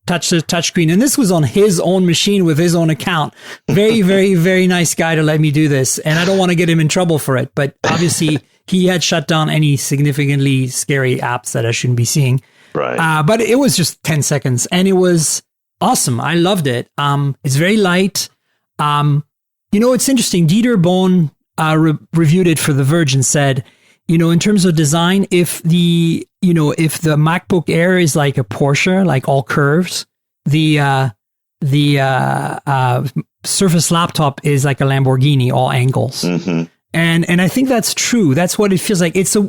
touch the touchscreen. And this was on his own machine with his own account. Very, very, very nice guy to let me do this. And I don't want to get him in trouble for it, but obviously he had shut down any significantly scary apps that I shouldn't be seeing. Right. But it was just 10 seconds and it was awesome. I loved it. It's very light. It's interesting. Dieter Bohn reviewed it for The Verge and said, in terms of design, if the MacBook Air is like a Porsche, like all curves, the Surface laptop is like a Lamborghini, all angles. Mm-hmm. And I think that's true. That's what it feels like. It's a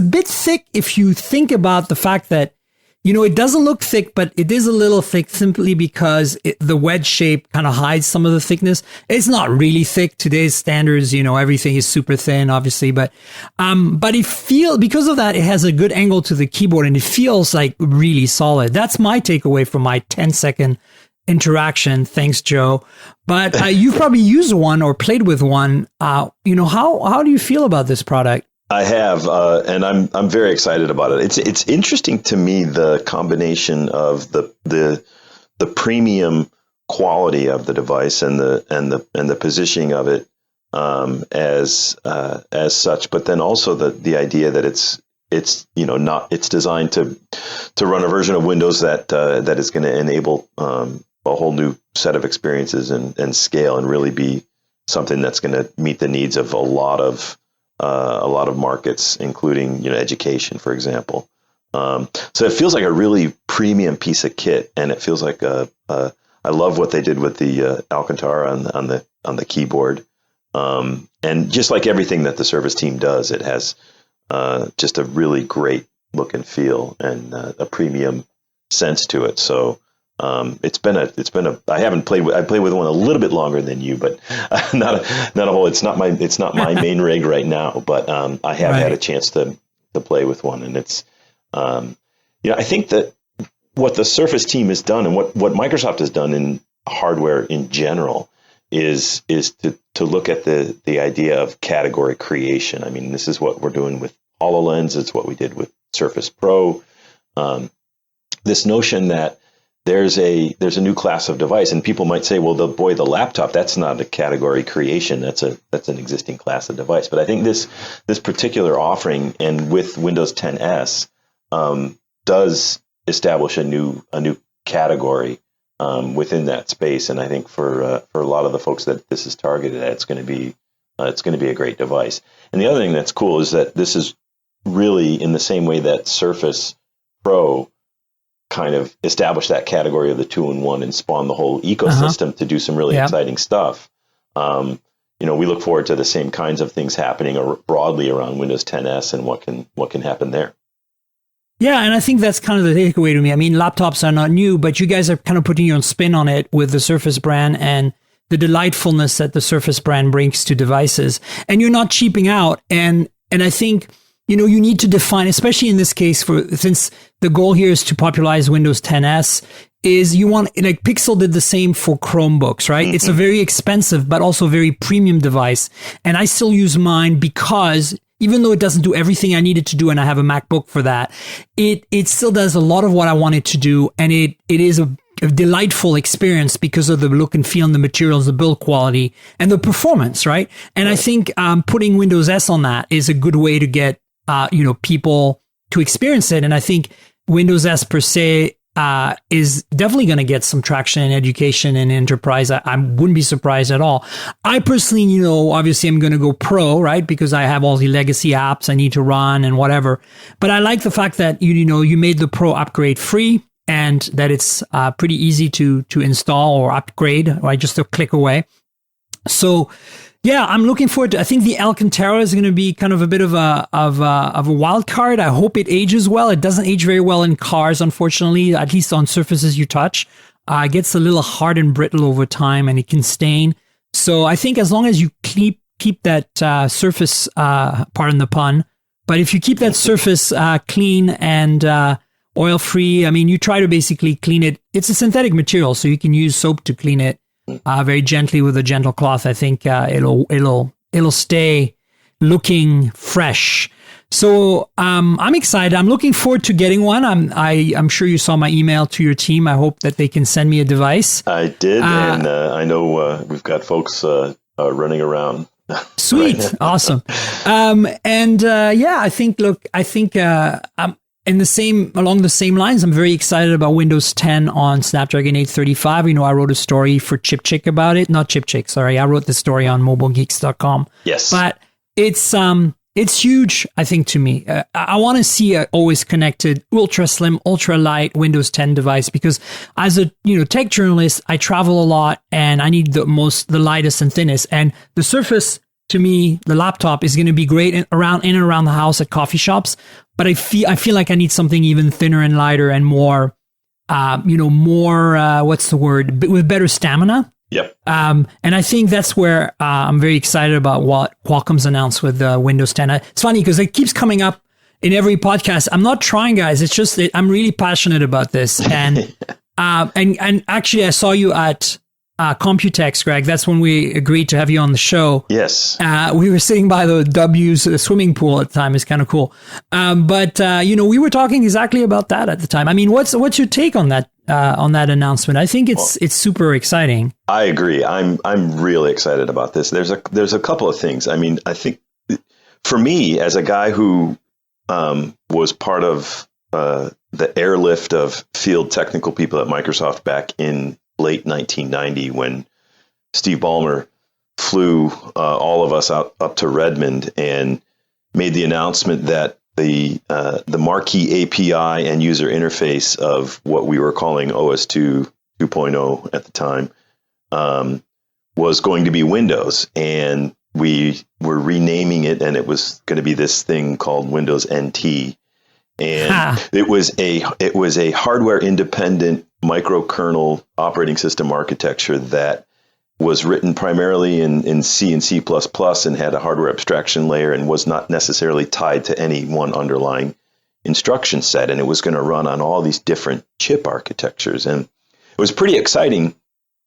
bit thick if you think about the fact that, it doesn't look thick, but it is a little thick simply because the wedge shape kind of hides some of the thickness. It's not really thick. Today's standards, everything is super thin, obviously, but because of that, it has a good angle to the keyboard and it feels like really solid. That's my takeaway from my 10-second interaction. Thanks, Joe. But you've probably used one or played with one. How do you feel about this product? I have, and I'm very excited about it. It's interesting to me, the combination of the premium quality of the device and the positioning of it as such, but then also the idea that it's designed to run a version of Windows that is going to enable a whole new set of experiences and scale and really be something that's going to meet the needs of a lot of markets, including education, for example. So it feels like a really premium piece of kit, and it feels like I love what they did with the Alcantara on the keyboard, and just like everything that the Surface team does, it has just a really great look and feel and a premium sense to it. So it's been a I played with one a little bit longer than you, but not a whole. It's not my main rig right now, but I have had a chance to play with one, and it's I think that what the Surface team has done and what Microsoft has done in hardware in general is to look at the idea of category creation. I mean, this is what we're doing with HoloLens. It's what we did with Surface Pro. This notion that there's a new class of device, and people might say, well, the laptop, that's not a category creation. That's an existing class of device. But I think this particular offering, and with Windows 10s, does establish a new category within that space. And I think for a lot of the folks that this is targeted at, it's going to be a great device. And the other thing that's cool is that this is really in the same way that Surface Pro kind of established that category of the 2-in-1 and spawned the whole ecosystem to do some really exciting stuff. We look forward to the same kinds of things happening broadly around Windows 10s and what can happen there. Yeah, and I think that's kind of the takeaway to me. I mean, laptops are not new, but you guys are kind of putting your own spin on it with the Surface brand and the delightfulness that the Surface brand brings to devices. And you're not cheaping out. And I think, you need to define, especially in this case, since the goal here is to popularize Windows 10s, is you want, like Pixel did the same for Chromebooks, right? It's a very expensive, but also very premium device. And I still use mine because even though it doesn't do everything I need it to do, and I have a MacBook for that, it still does a lot of what I want it to do. And it is a delightful experience because of the look and feel and the materials, the build quality, and the performance, right? And I think putting Windows S on that is a good way to get people to experience it. And I think Windows S per se is definitely going to get some traction in education and enterprise. I wouldn't be surprised at all. I personally, obviously I'm going to go pro, right? Because I have all the legacy apps I need to run and whatever. But I like the fact that, you made the pro upgrade free and that it's pretty easy to install or upgrade, right? Just a click away. So yeah, I'm looking forward to. I think the Alcantara is going to be kind of a bit of a wild card. I hope it ages well. It doesn't age very well in cars, unfortunately. At least on surfaces you touch, it gets a little hard and brittle over time, and it can stain. So I think as long as you keep that surface, pardon the pun, but if you keep that surface clean and oil free, I mean, you try to basically clean it. It's a synthetic material, so you can use soap to clean it. Very gently with a gentle cloth. I think it'll stay looking fresh. So I'm excited. I'm looking forward to getting one. I'm sure you saw my email to your team. I hope that they can send me a device. I did, and I know we've got folks running around. Sweet, right. Awesome. I think along the same lines, I'm very excited about Windows 10 on Snapdragon 835. I wrote a story for Chip Chick about it. Not Chip Chick, sorry. I wrote the story on mobilegeeks.com. Yes. But it's huge, I think, to me. I want to see an always connected, ultra slim, ultra light Windows 10 device because as a tech journalist, I travel a lot and I need the lightest and thinnest. And the Surface, to me, the laptop is going to be great in and around the house at coffee shops. But I feel like I need something even thinner and lighter and more, what's the word? With better stamina. Yep. And I think that's where I'm very excited about what Qualcomm's announced with Windows 10. It's funny because it keeps coming up in every podcast. I'm not trying, guys. It's just that I'm really passionate about this. And and actually, I saw you at Computex, Greg. That's when we agreed to have you on the show. Yes. We were sitting by the W's swimming pool at the time. It's kind of cool. But we were talking exactly about that at the time. I mean, what's your take on that announcement? I think it's super exciting. I agree. I'm really excited about this. There's a couple of things. I mean, I think for me, as a guy who was part of the airlift of field technical people at Microsoft back in late 1990, when Steve Ballmer flew all of us up to Redmond and made the announcement that the marquee API and user interface of what we were calling OS 2.0 at the time was going to be Windows, and we were renaming it, and it was going to be this thing called Windows NT. And it was a hardware independent microkernel operating system architecture that was written primarily in C and C++ and had a hardware abstraction layer and was not necessarily tied to any one underlying instruction set. And it was going to run on all these different chip architectures. And it was pretty exciting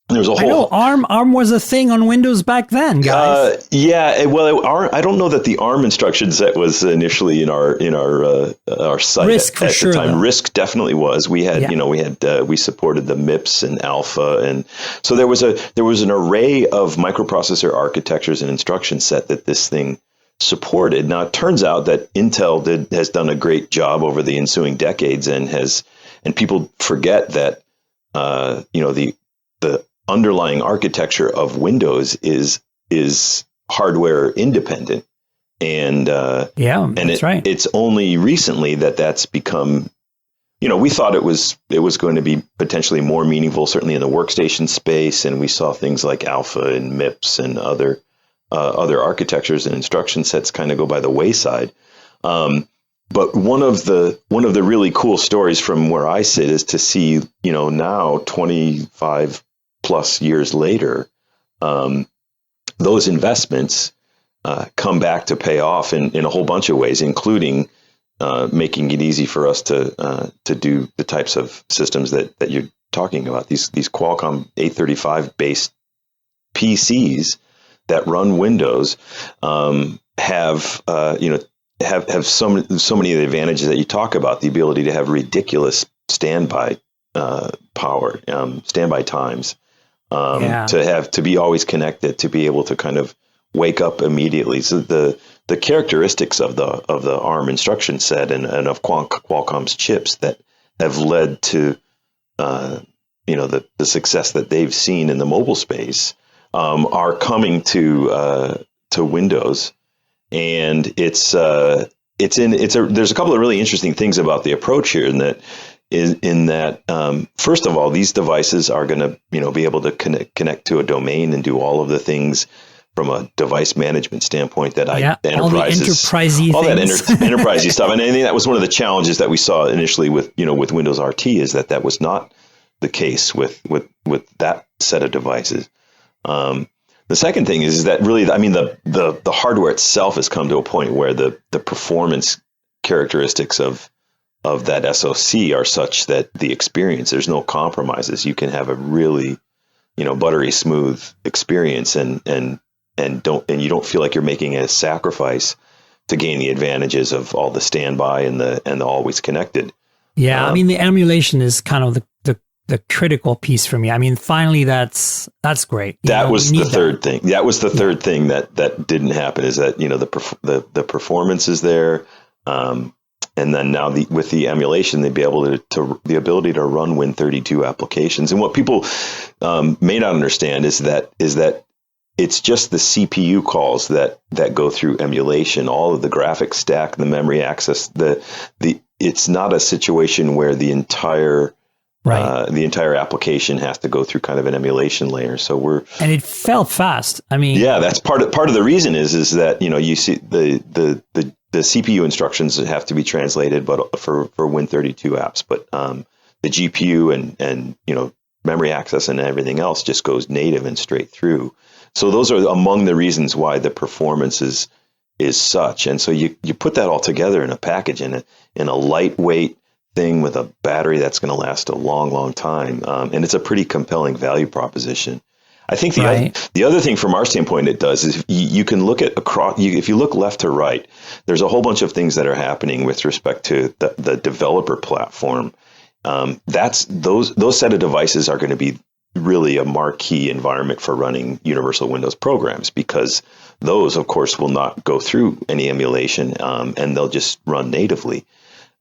There's a whole. I know ARM was a thing on Windows back then, guys. I don't know that the ARM instruction set was initially in our site RISC at sure, the time. Though. RISC definitely was. We had we supported the MIPS and Alpha, and so there was an array of microprocessor architectures and instruction set that this thing supported. Now it turns out that Intel has done a great job over the ensuing decades, and people forget that the underlying architecture of Windows is hardware independent, and that's right. It's only recently that's become. We thought it was going to be potentially more meaningful, certainly in the workstation space, and we saw things like Alpha and MIPS and other architectures and instruction sets kind of go by the wayside. But one of the really cool stories from where I sit is to see now 25 plus years later, those investments come back to pay off in a whole bunch of ways, including making it easy for us to do the types of systems that you're talking about. These Qualcomm 835 based PCs that run Windows have so many of the advantages that you talk about. The ability to have ridiculous standby power, standby times. To be always connected, to be able to kind of wake up immediately. So the characteristics of the ARM instruction set and of Qualcomm's chips that have led to the success that they've seen in the mobile space are coming to Windows, and there's a couple of really interesting things about the approach here, in that first of all, these devices are going to be able to connect to a domain and do all of the things from a device management standpoint that enterprises, all that enterprisey stuff. And I think that was one of the challenges that we saw initially with Windows RT, is that was not the case with that set of devices. The second thing is that really, the hardware itself has come to a point where the performance characteristics of that SoC are such that the experience, there's no compromises. You can have a really, buttery smooth experience, and you don't feel like you're making a sacrifice to gain the advantages of all the standby and the always connected. Yeah, the emulation is kind of the critical piece for me. Finally, that's great. That was the third thing. That was the third thing that didn't happen, is that the performance is there. And then now with the emulation, they'd be able to the ability to run Win32 applications. And what people may not understand is that it's just the CPU calls that go through emulation. All of the graphics stack, the memory access, it's not a situation where the entire application has to go through kind of an emulation layer. And it felt fast. That's part of the reason is that you see the CPU instructions have to be translated, but for Win32 apps, but the GPU and memory access and everything else just goes native and straight through. So those are among the reasons why the performance is such. And so you put that all together in a package, in a lightweight thing with a battery that's going to last a long, long time, and it's a pretty compelling value proposition. I think the other thing from our standpoint it does is you can look at if you look left to right, there's a whole bunch of things that are happening with respect to the developer platform. Those set of devices are going to be really a marquee environment for running universal Windows programs, because those, of course, will not go through any emulation, and they'll just run natively.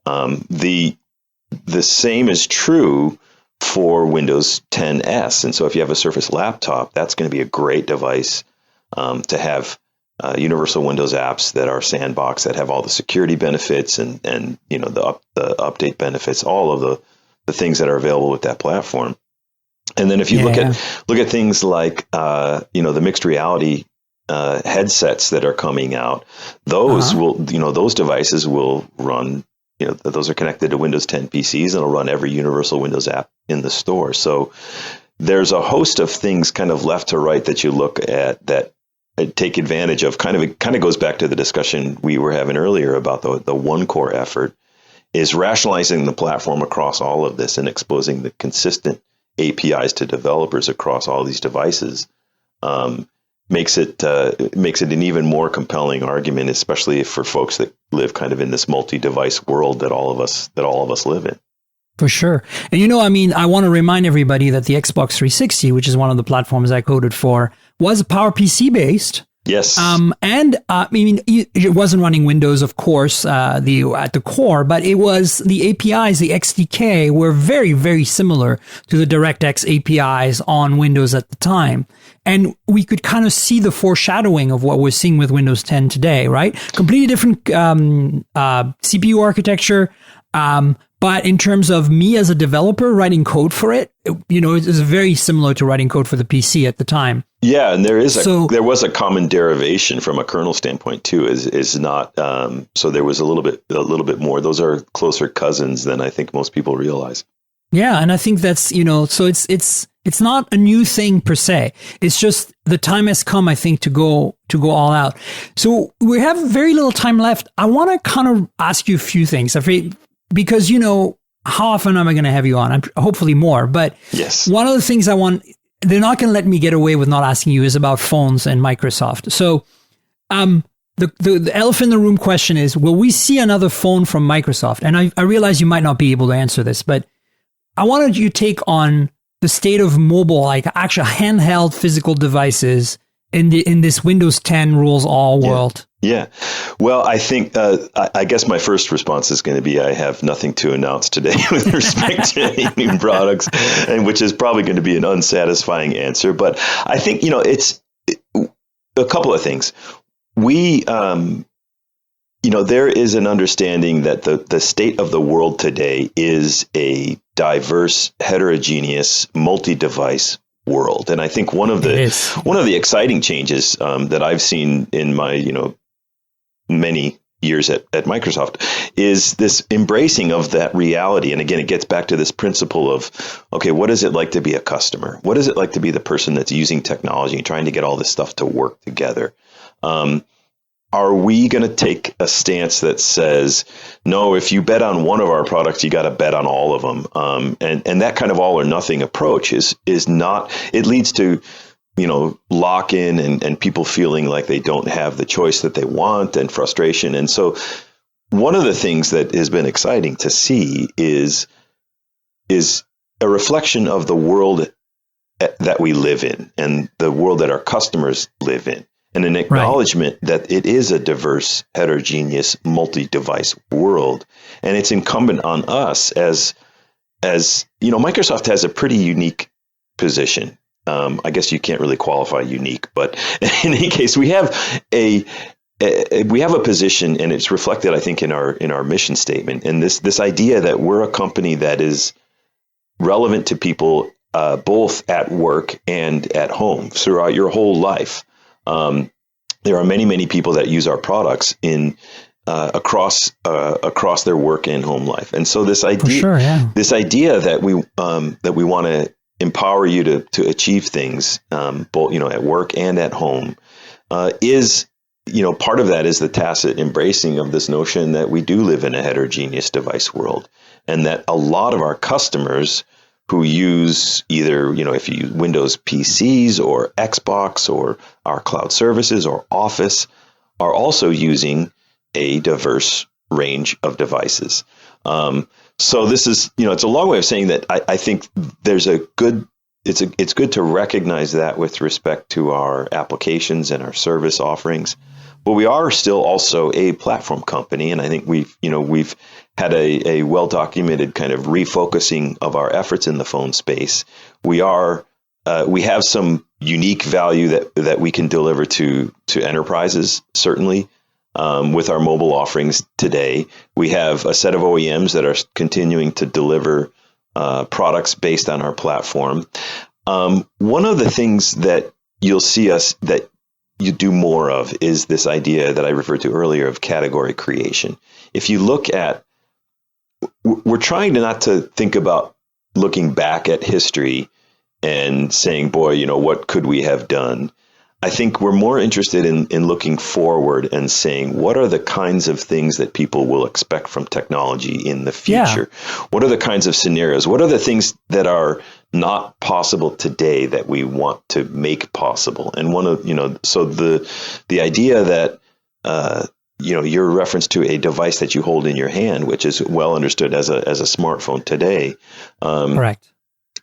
The same is true for Windows 10S. And so if you have a Surface laptop, that's going to be a great device to have universal Windows apps that are sandbox, that have all the security benefits and the update benefits, all of the things that are available with that platform. And then if you look at things like the mixed reality headsets that are coming out, those those devices will run. Those are connected to Windows 10 PCs, and it'll run every universal Windows app in the store. So there's a host of things kind of left to right that you look at that take advantage of. It kind of goes back to the discussion we were having earlier about the one core effort, is rationalizing the platform across all of this and exposing the consistent APIs to developers across all these devices makes it an even more compelling argument, especially for folks that live kind of in this multi-device world that all of us live in. For sure. And I want to remind everybody that the Xbox 360, which is one of the platforms I coded for, was PowerPC based. Yes. It wasn't running Windows, of course, at the core, but it was the APIs, the XDK were very, very similar to the DirectX APIs on Windows at the time. And we could kind of see the foreshadowing of what we're seeing with Windows 10 today, right? Completely different CPU architecture. But in terms of me as a developer writing code for it, it was very similar to writing code for the PC at the time. Yeah, and there was a common derivation from a kernel standpoint too. Is not so there was a little bit more. Those are closer cousins than I think most people realize. Yeah, and I think that's so it's not a new thing per se. It's just the time has come, I think, to go all out. So we have very little time left. I want to kind of ask you a few things. Because, how often am I going to have you on? Hopefully more. But yes, one of the things they're not going to let me get away with not asking you is about phones and Microsoft. So the elephant in the room question is, will we see another phone from Microsoft? And I realize you might not be able to answer this, but I wanted you to take on the state of mobile, like actual handheld physical devices in this Windows 10 rules all world. Yeah. Well, I think, I guess my first response is going to be, I have nothing to announce today with respect to any new products, and which is probably going to be an unsatisfying answer. But I think, it's a couple of things. We, there is an understanding that the state of the world today is a diverse, heterogeneous, multi-device world. And I think one of the exciting changes that I've seen in my, many years at Microsoft is this embracing of that reality. And again, it gets back to this principle of, okay, what is it like to be a customer? What is it like to be the person that's using technology and trying to get all this stuff to work together? Are we going to take a stance that says, no, if you bet on one of our products, you got to bet on all of them? And that kind of all or nothing approach is not, it leads to, lock in and people feeling like they don't have the choice that they want and frustration. And so one of the things that has been exciting to see is a reflection of the world that we live in and the world that our customers live in. And an acknowledgement that it is a diverse, heterogeneous, multi-device world. And it's incumbent on us as Microsoft has a pretty unique position. I guess you can't really qualify unique, but in any case, we have a position, and it's reflected, I think, in our mission statement. And this idea that we're a company that is relevant to people both at work and at home throughout your whole life. There are many, many people that use our products across their work and home life, and so this idea, this idea that we want to empower you to achieve things, both at work and at home, is part of that is the tacit embracing of this notion that we do live in a heterogeneous device world, and that a lot of our customers who use either, if you use Windows PCs or Xbox or our cloud services or Office, are also using a diverse range of devices. So this is, it's a long way of saying that I think there's it's good to recognize that with respect to our applications and our service offerings. But we are still also a platform company, and I think we've had a well-documented kind of refocusing of our efforts in the phone space. We have some unique value that we can deliver to enterprises, certainly, with our mobile offerings today. We have a set of OEMs that are continuing to deliver products based on our platform. One of the things that you'll see us that you do more of is this idea that I referred to earlier of category creation. If you look at, we're trying not to think about looking back at history and saying, boy, what could we have done? I think we're more interested in looking forward and saying, what are the kinds of things that people will expect from technology in the future? Yeah. What are the kinds of scenarios? What are the things that are not possible today that we want to make possible. And one of, so the idea that, your reference to a device that you hold in your hand, which is well understood as a smartphone today. Correct.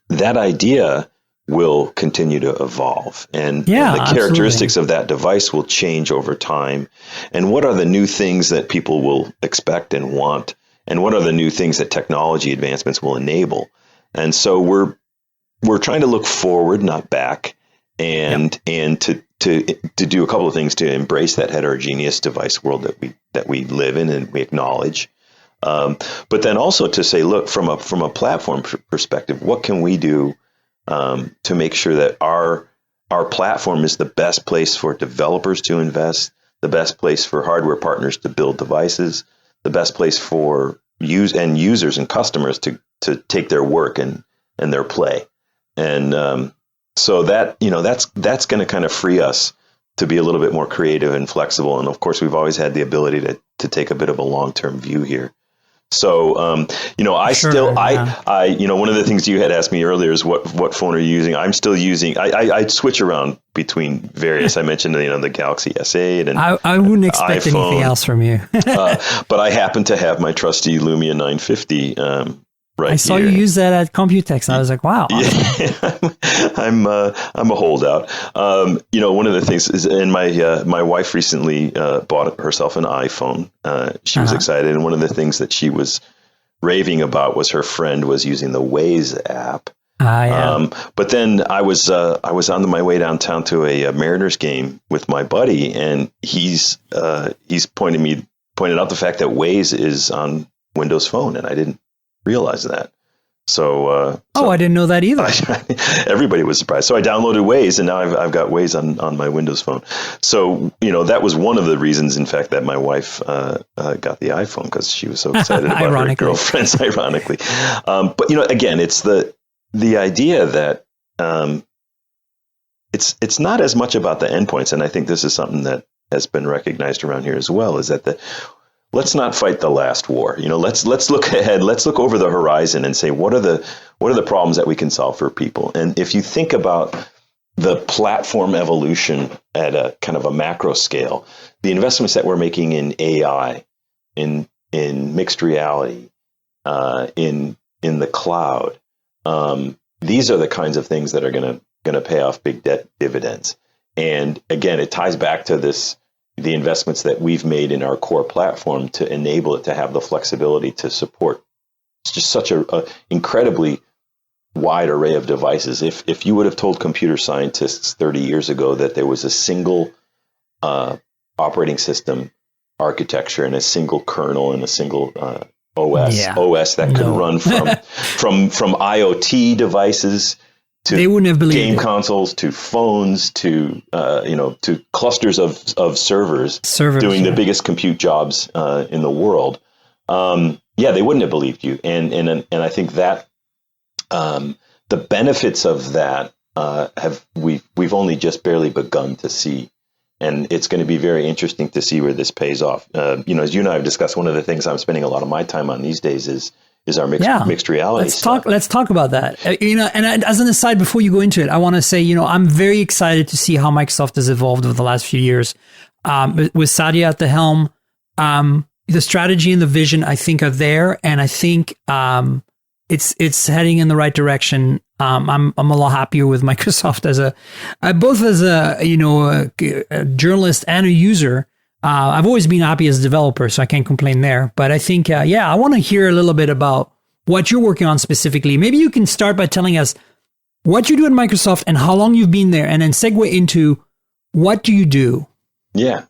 That idea will continue to evolve, and the absolutely. characteristics of that device will change over time. And what are the new things that people will expect and want? And what are the new things that technology advancements will enable? And so we're trying to look forward, not back, and to do a couple of things to embrace that heterogeneous device world that we live in and we acknowledge. But then also to say, look, from a platform perspective, what can we do to make sure that our platform is the best place for developers to invest, the best place for hardware partners to build devices, the best place for users and customers to take their work and their play. And so that, that's going to kind of free us to be a little bit more creative and flexible. And of course, we've always had the ability to take a bit of a long-term view here. So, one of the things you had asked me earlier is what phone are you using? I'm still using, I switch around between various, I mentioned, the Galaxy S8 and I wouldn't expect iPhone. Anything else from you. But I happen to have my trusty Lumia 950, right I saw here. you use that at Computex. I was like, wow. Yeah, I'm a holdout. One of the things is, and my wife recently bought herself an iPhone. She was excited, and one of the things that she was raving about was her friend was using the Waze app. But then I was on my way downtown to a Mariners game with my buddy, and he's pointed out the fact that Waze is on Windows Phone, and I didn't realize that. So I didn't know that either. Everybody was surprised. So I downloaded Waze, and now I've got Waze on my Windows Phone. So that was one of the reasons, in fact, that my wife got the iPhone, because she was so excited about her girlfriends. Ironically, but again, it's the idea that it's not as much about the endpoints, and I think this is something that has been recognized around here as well. Is that let's not fight the last war. Let's look ahead. Let's look over the horizon and say, what are the problems that we can solve for people? And if you think about the platform evolution at a kind of a macro scale, the investments that we're making in AI, in mixed reality, in the cloud, these are the kinds of things that are going to pay off big dividends. And again, it ties back to the investments that we've made in our core platform to enable it to have the flexibility to support just such a incredibly wide array of devices. If you would have told computer scientists 30 years ago that there was a single operating system architecture and a single kernel and a single OS that could run from IoT devices to they wouldn't have believed game it. consoles, to phones, to to clusters of servers doing the biggest compute jobs in the world. They wouldn't have believed you, and I think that the benefits of that we've only just barely begun to see, and it's going to be very interesting to see where this pays off. As you and I have discussed, one of the things I'm spending a lot of my time on these days is our mixed reality stuff. Let's talk about that. And as an aside, before you go into it, I want to say, I'm very excited to see how Microsoft has evolved over the last few years. With Satya at the helm, the strategy and the vision, I think, are there, and I think it's heading in the right direction. I'm a lot happier with Microsoft both as a journalist and a user. I've always been happy as a developer, so I can't complain there. But I think, I want to hear a little bit about what you're working on specifically. Maybe you can start by telling us what you do at Microsoft and how long you've been there, and then segue into what do you do? Yeah.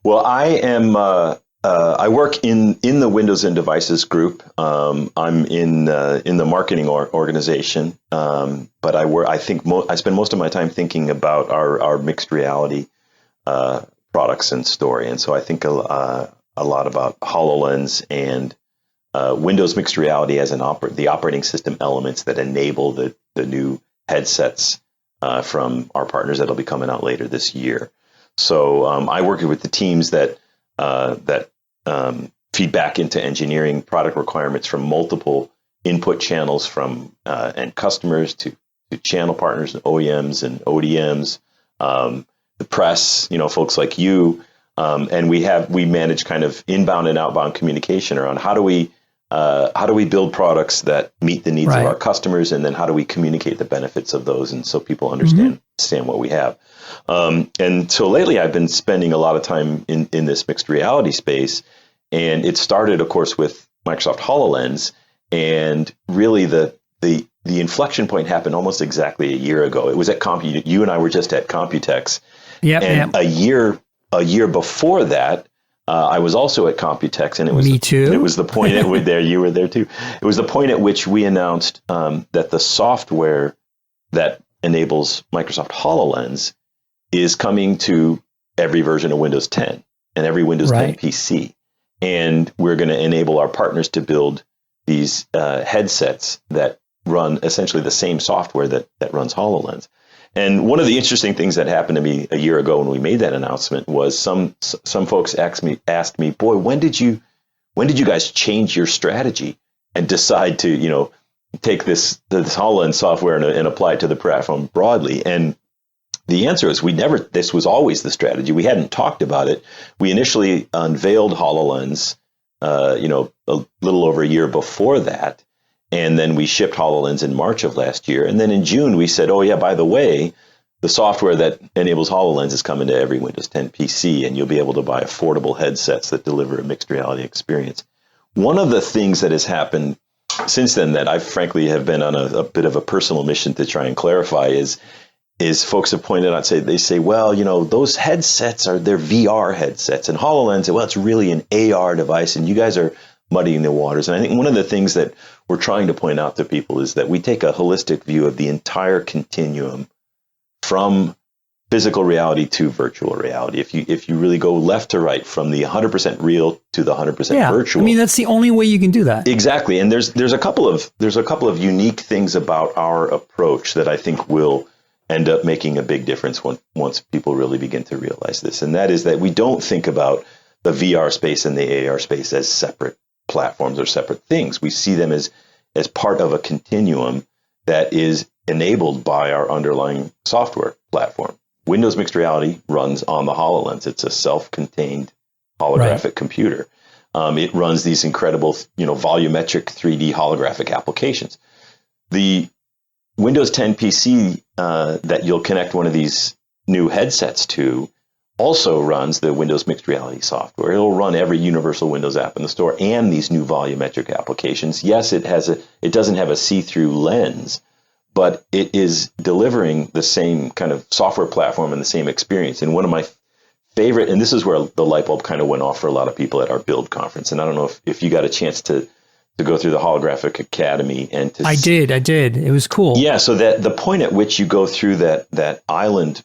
Well, I am. I work in the Windows and Devices group. I'm in the marketing organization, but I spend most of my time thinking about our mixed reality products and story. And so I think a lot about HoloLens and Windows mixed reality as the operating system elements that enable the new headsets from our partners that'll be coming out later this year. So I work with the teams that feed back into engineering product requirements from multiple input channels from and customers to channel partners and OEMs and ODMs, the press, folks like you, and we manage kind of inbound and outbound communication around how do we build products that meet the needs of our customers, and then how do we communicate the benefits of those, and so people understand what we have. And so lately, I've been spending a lot of time in this mixed reality space, and it started, of course, with Microsoft HoloLens, and really the inflection point happened almost exactly a year ago. It was at you and I were just at Computex, a year before that. I was also at Computex, and it was me too. It was the point you were there too. It was the point at which we announced that the software that enables Microsoft HoloLens is coming to every version of Windows 10 and every Windows 10 PC, and we're going to enable our partners to build these headsets that run essentially the same software that runs HoloLens. And one of the interesting things that happened to me a year ago when we made that announcement was some folks asked me, boy, when did you guys change your strategy and decide to, take this HoloLens software and apply it to the platform broadly? And the answer is this was always the strategy. We hadn't talked about it. We initially unveiled HoloLens, a little over a year before that. And then we shipped HoloLens in March of last year. And then in June, we said, oh, yeah, by the way, the software that enables HoloLens is coming to every Windows 10 PC, and you'll be able to buy affordable headsets that deliver a mixed reality experience. One of the things that has happened since then that I frankly have been on a bit of a personal mission to try and clarify is folks have pointed out, they say, well, those headsets they're VR headsets, and HoloLens, well, it's really an AR device, and you guys are muddying the waters. And I think one of the things that we're trying to point out to people is that we take a holistic view of the entire continuum from physical reality to virtual reality. If you really go left to right, from the 100% real to the 100% virtual. I mean, that's the only way you can do that. Exactly. And there's a couple of unique things about our approach that I think will end up making a big difference once people really begin to realize this. And that is that we don't think about the VR space and the AR space as separate platforms or separate things. We see them as part of a continuum that is enabled by our underlying software platform. Windows Mixed Reality runs on the HoloLens. It's a self-contained holographic computer. It runs these incredible, volumetric 3D holographic applications. The Windows 10 PC that you'll connect one of these new headsets to also runs the Windows Mixed Reality software. It'll run every universal Windows app in the store and these new volumetric applications. Yes, it doesn't have a see-through lens, but it is delivering the same kind of software platform and the same experience. And one of my favorite, and this is where the light bulb kind of went off for a lot of people at our Build conference. And I don't know if you got a chance to go through the Holographic Academy and to I did. It was cool. Yeah, so that the point at which you go through that island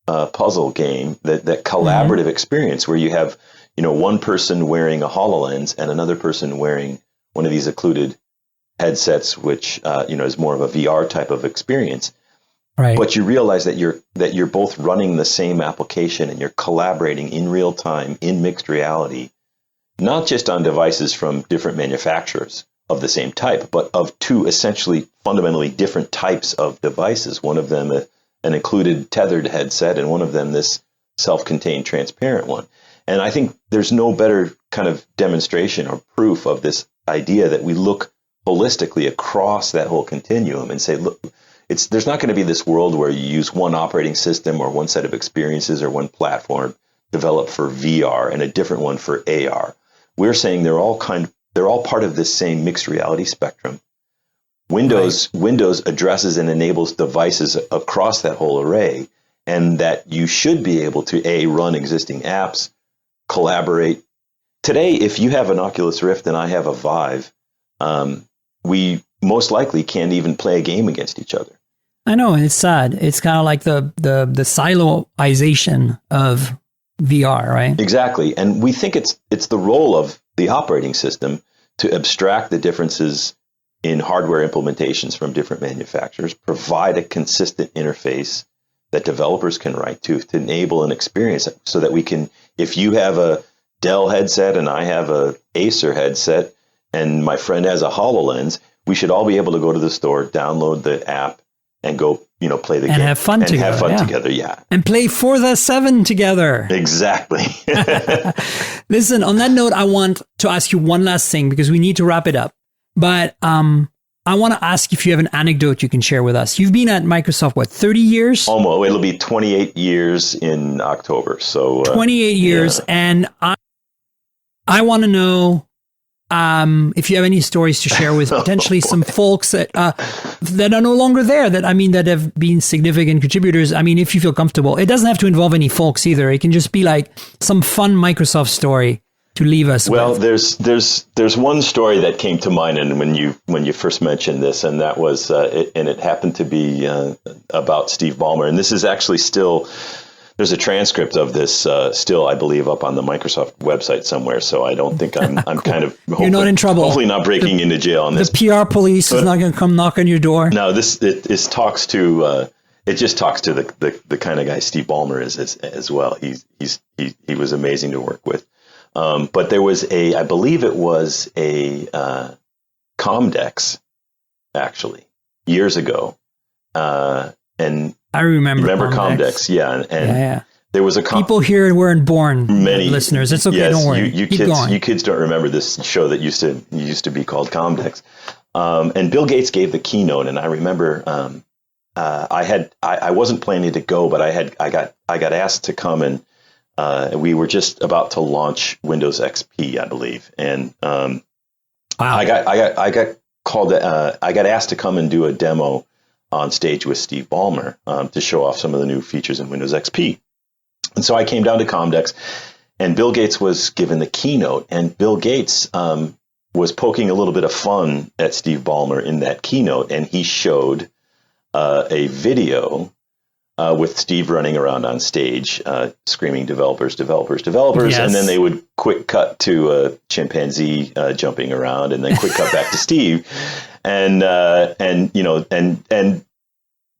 puzzle game, that collaborative experience where you have, one person wearing a HoloLens and another person wearing one of these occluded headsets, which is more of a VR type of experience. Right. But you realize that you're both running the same application and you're collaborating in real time in mixed reality, not just on devices from different manufacturers of the same type, but of two essentially fundamentally different types of devices. One of them an included tethered headset, and one of them this self-contained transparent one. And I think there's no better kind of demonstration or proof of this idea that we look holistically across that whole continuum and say, look, there's not going to be this world where you use one operating system or one set of experiences or one platform developed for VR and a different one for AR. We're saying they're all part of this same mixed reality spectrum. Windows addresses and enables devices across that whole array, and that you should be able to run existing apps, collaborate. Today, if you have an Oculus Rift and I have a Vive, we most likely can't even play a game against each other. I know, and it's sad. It's kind of like the siloization of VR, right? Exactly, and we think it's the role of the operating system to abstract the differences in hardware implementations from different manufacturers, provide a consistent interface that developers can write to enable an experience so that we can, if you have a Dell headset and I have a Acer headset and my friend has a HoloLens, we should all be able to go to the store, download the app, and go, play the game. And have fun together. Have fun together, yeah. And play Forza 7 together. Exactly. Listen, on that note, I want to ask you one last thing because we need to wrap it up. But I want to ask if you have an anecdote you can share with us. You've been at Microsoft, 30 years? Almost. It'll be 28 years in October. So 28 years. Yeah. And I want to know if you have any stories to share with potentially some folks that are no longer there, that have been significant contributors. If you feel comfortable. It doesn't have to involve any folks either. It can just be like some fun Microsoft story to leave us with. There's one story that came to mind, and when you first mentioned this, and that was it happened to be about Steve Ballmer, and this is actually still. There's a transcript of this still, I believe, up on the Microsoft website somewhere. So I don't think I'm cool. kind of you're not in trouble. Hopefully not breaking into jail on this. The PR police is not going to come knock on your door. No, this talks to it just talks to the kind of guy Steve Ballmer is as well. He was amazing to work with. But there was I believe it was a Comdex actually years ago, and. I remember Comdex, yeah, and there was a people here weren't born. Many listeners, it's okay. Yes, don't worry. You kids don't remember this show that used to be called Comdex, and Bill Gates gave the keynote, and I remember I wasn't planning to go, but I got asked to come, and we were just about to launch Windows XP, I believe, and wow. I got called. I got asked to come and do a demo on stage with Steve Ballmer to show off some of the new features in Windows XP. And so I came down to Comdex, and Bill Gates was given the keynote, and Bill Gates was poking a little bit of fun at Steve Ballmer in that keynote, and he showed a video with Steve running around on stage, screaming developers, yes. And then they would quick cut to a chimpanzee jumping around, and then quick cut back to Steve. And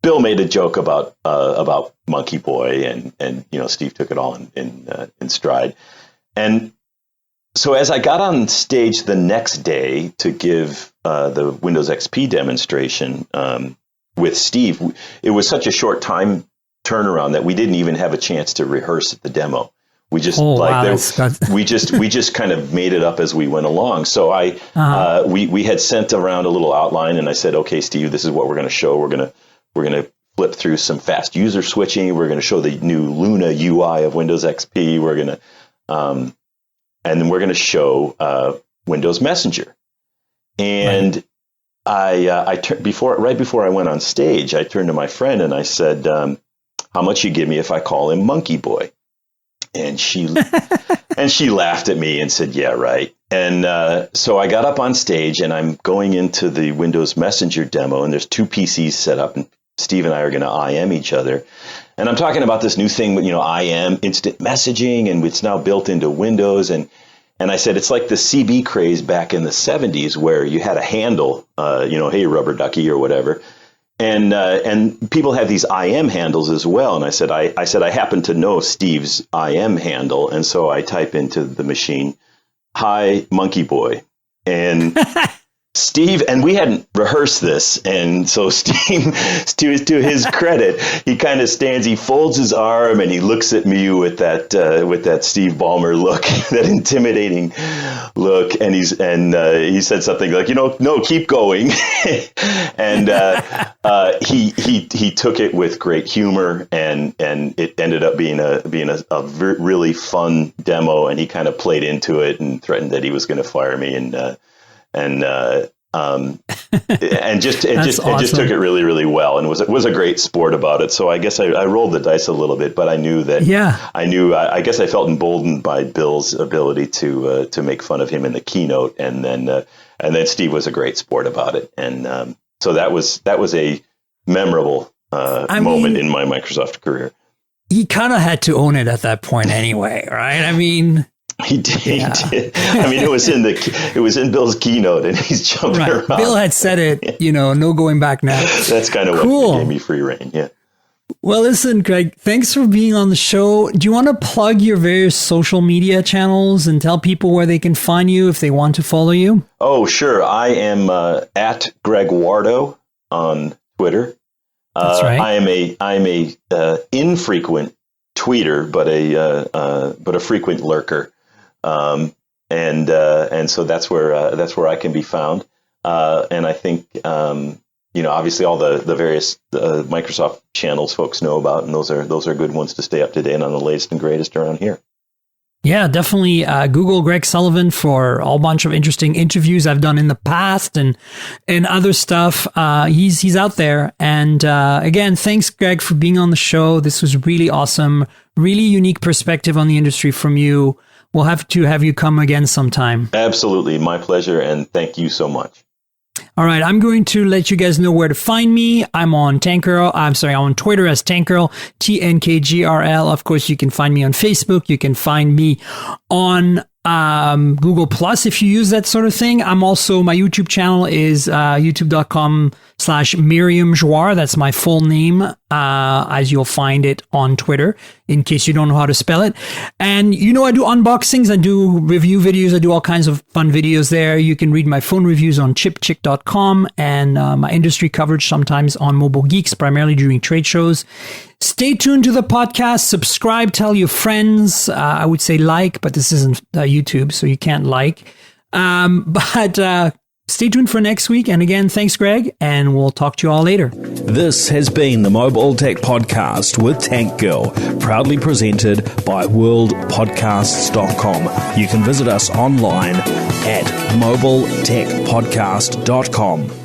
Bill made a joke about Monkey Boy, and Steve took it all in stride. And so as I got on stage the next day to give the Windows XP demonstration with Steve, it was such a short time turnaround that we didn't even have a chance to rehearse the demo. We just we just kind of made it up as we went along. So we had sent around a little outline, and I said, "Okay, Steve, this is what we're going to show. We're going to flip through some fast user switching. We're going to show the new Luna UI of Windows XP. We're going to and then we're going to show Windows Messenger." And right before I went on stage, I turned to my friend and I said, "How much you give me if I call him Monkey Boy?" And she laughed at me and said, "Yeah, right." And so I got up on stage, and I'm going into the Windows Messenger demo, and there's two PCs set up, and Steve and I are going to IM each other. And I'm talking about this new thing with, IM, instant messaging, and it's now built into Windows. And I said, it's like the CB craze back in the 70s where you had a handle, hey, rubber ducky or whatever. And people have these IM handles as well. And I said, I happen to know Steve's IM handle. And so I type into the machine, "Hi, Monkey Boy." And Steve, and we hadn't rehearsed this. And so Steve, to his credit, he kind of stands, he folds his arm and he looks at me with that Steve Ballmer look, that intimidating look. And he said something like, "No, keep going." And he took it with great humor, and it ended up being a really fun demo. And he kind of played into it and threatened that he was going to fire me, and just took it really, really well, and was a great sport about it. So I guess I rolled the dice a little bit, but I knew that. Yeah. I guess I felt emboldened by Bill's ability to make fun of him in the keynote, and then Steve was a great sport about it, and so that was a memorable moment in my Microsoft career. He kind of had to own it at that point, anyway, right? I mean. He did. Yeah. He did. I mean, it was in Bill's keynote, and he's jumping around. Bill had said it, no going back now. That's kind of what gave me free reign. Yeah. Well, listen, Greg, thanks for being on the show. Do you want to plug your various social media channels and tell people where they can find you if they want to follow you? Oh, sure. I am at Greg Wardo on Twitter. That's right. I'm a infrequent tweeter, but a frequent lurker, and so that's where I can be found. And I think obviously all the various Microsoft channels folks know about, and those are good ones to stay up to date on the latest and greatest around here. Yeah, definitely Google Greg Sullivan for a whole bunch of interesting interviews I've done in the past and other stuff. He's out there. And again, thanks, Greg, for being on the show. This was really awesome. Really unique perspective on the industry from you. We'll have to have you come again sometime. Absolutely. My pleasure. And thank you so much. All right, I'm going to let you guys know where to find me. I'm on Tankgirl. I'm on Twitter as Tankgirl, TNKGRL. Of course, you can find me on Facebook. You can find me on Google Plus if you use that sort of thing. I'm also, my YouTube channel is youtube.com/Miriam Jouar. That's my full name, as you'll find it on Twitter, in case you don't know how to spell it. And I do unboxings, I do review videos, I do all kinds of fun videos there. You can read my phone reviews on chipchick.com and my industry coverage sometimes on Mobile Geeks, primarily during trade shows. Stay tuned to the podcast, subscribe, tell your friends. I would say like, but this isn't YouTube, so you can't like. But stay tuned for next week. And again, thanks, Greg, and we'll talk to you all later. This has been the Mobile Tech Podcast with Tank Girl, proudly presented by worldpodcasts.com. You can visit us online at mobiletechpodcast.com.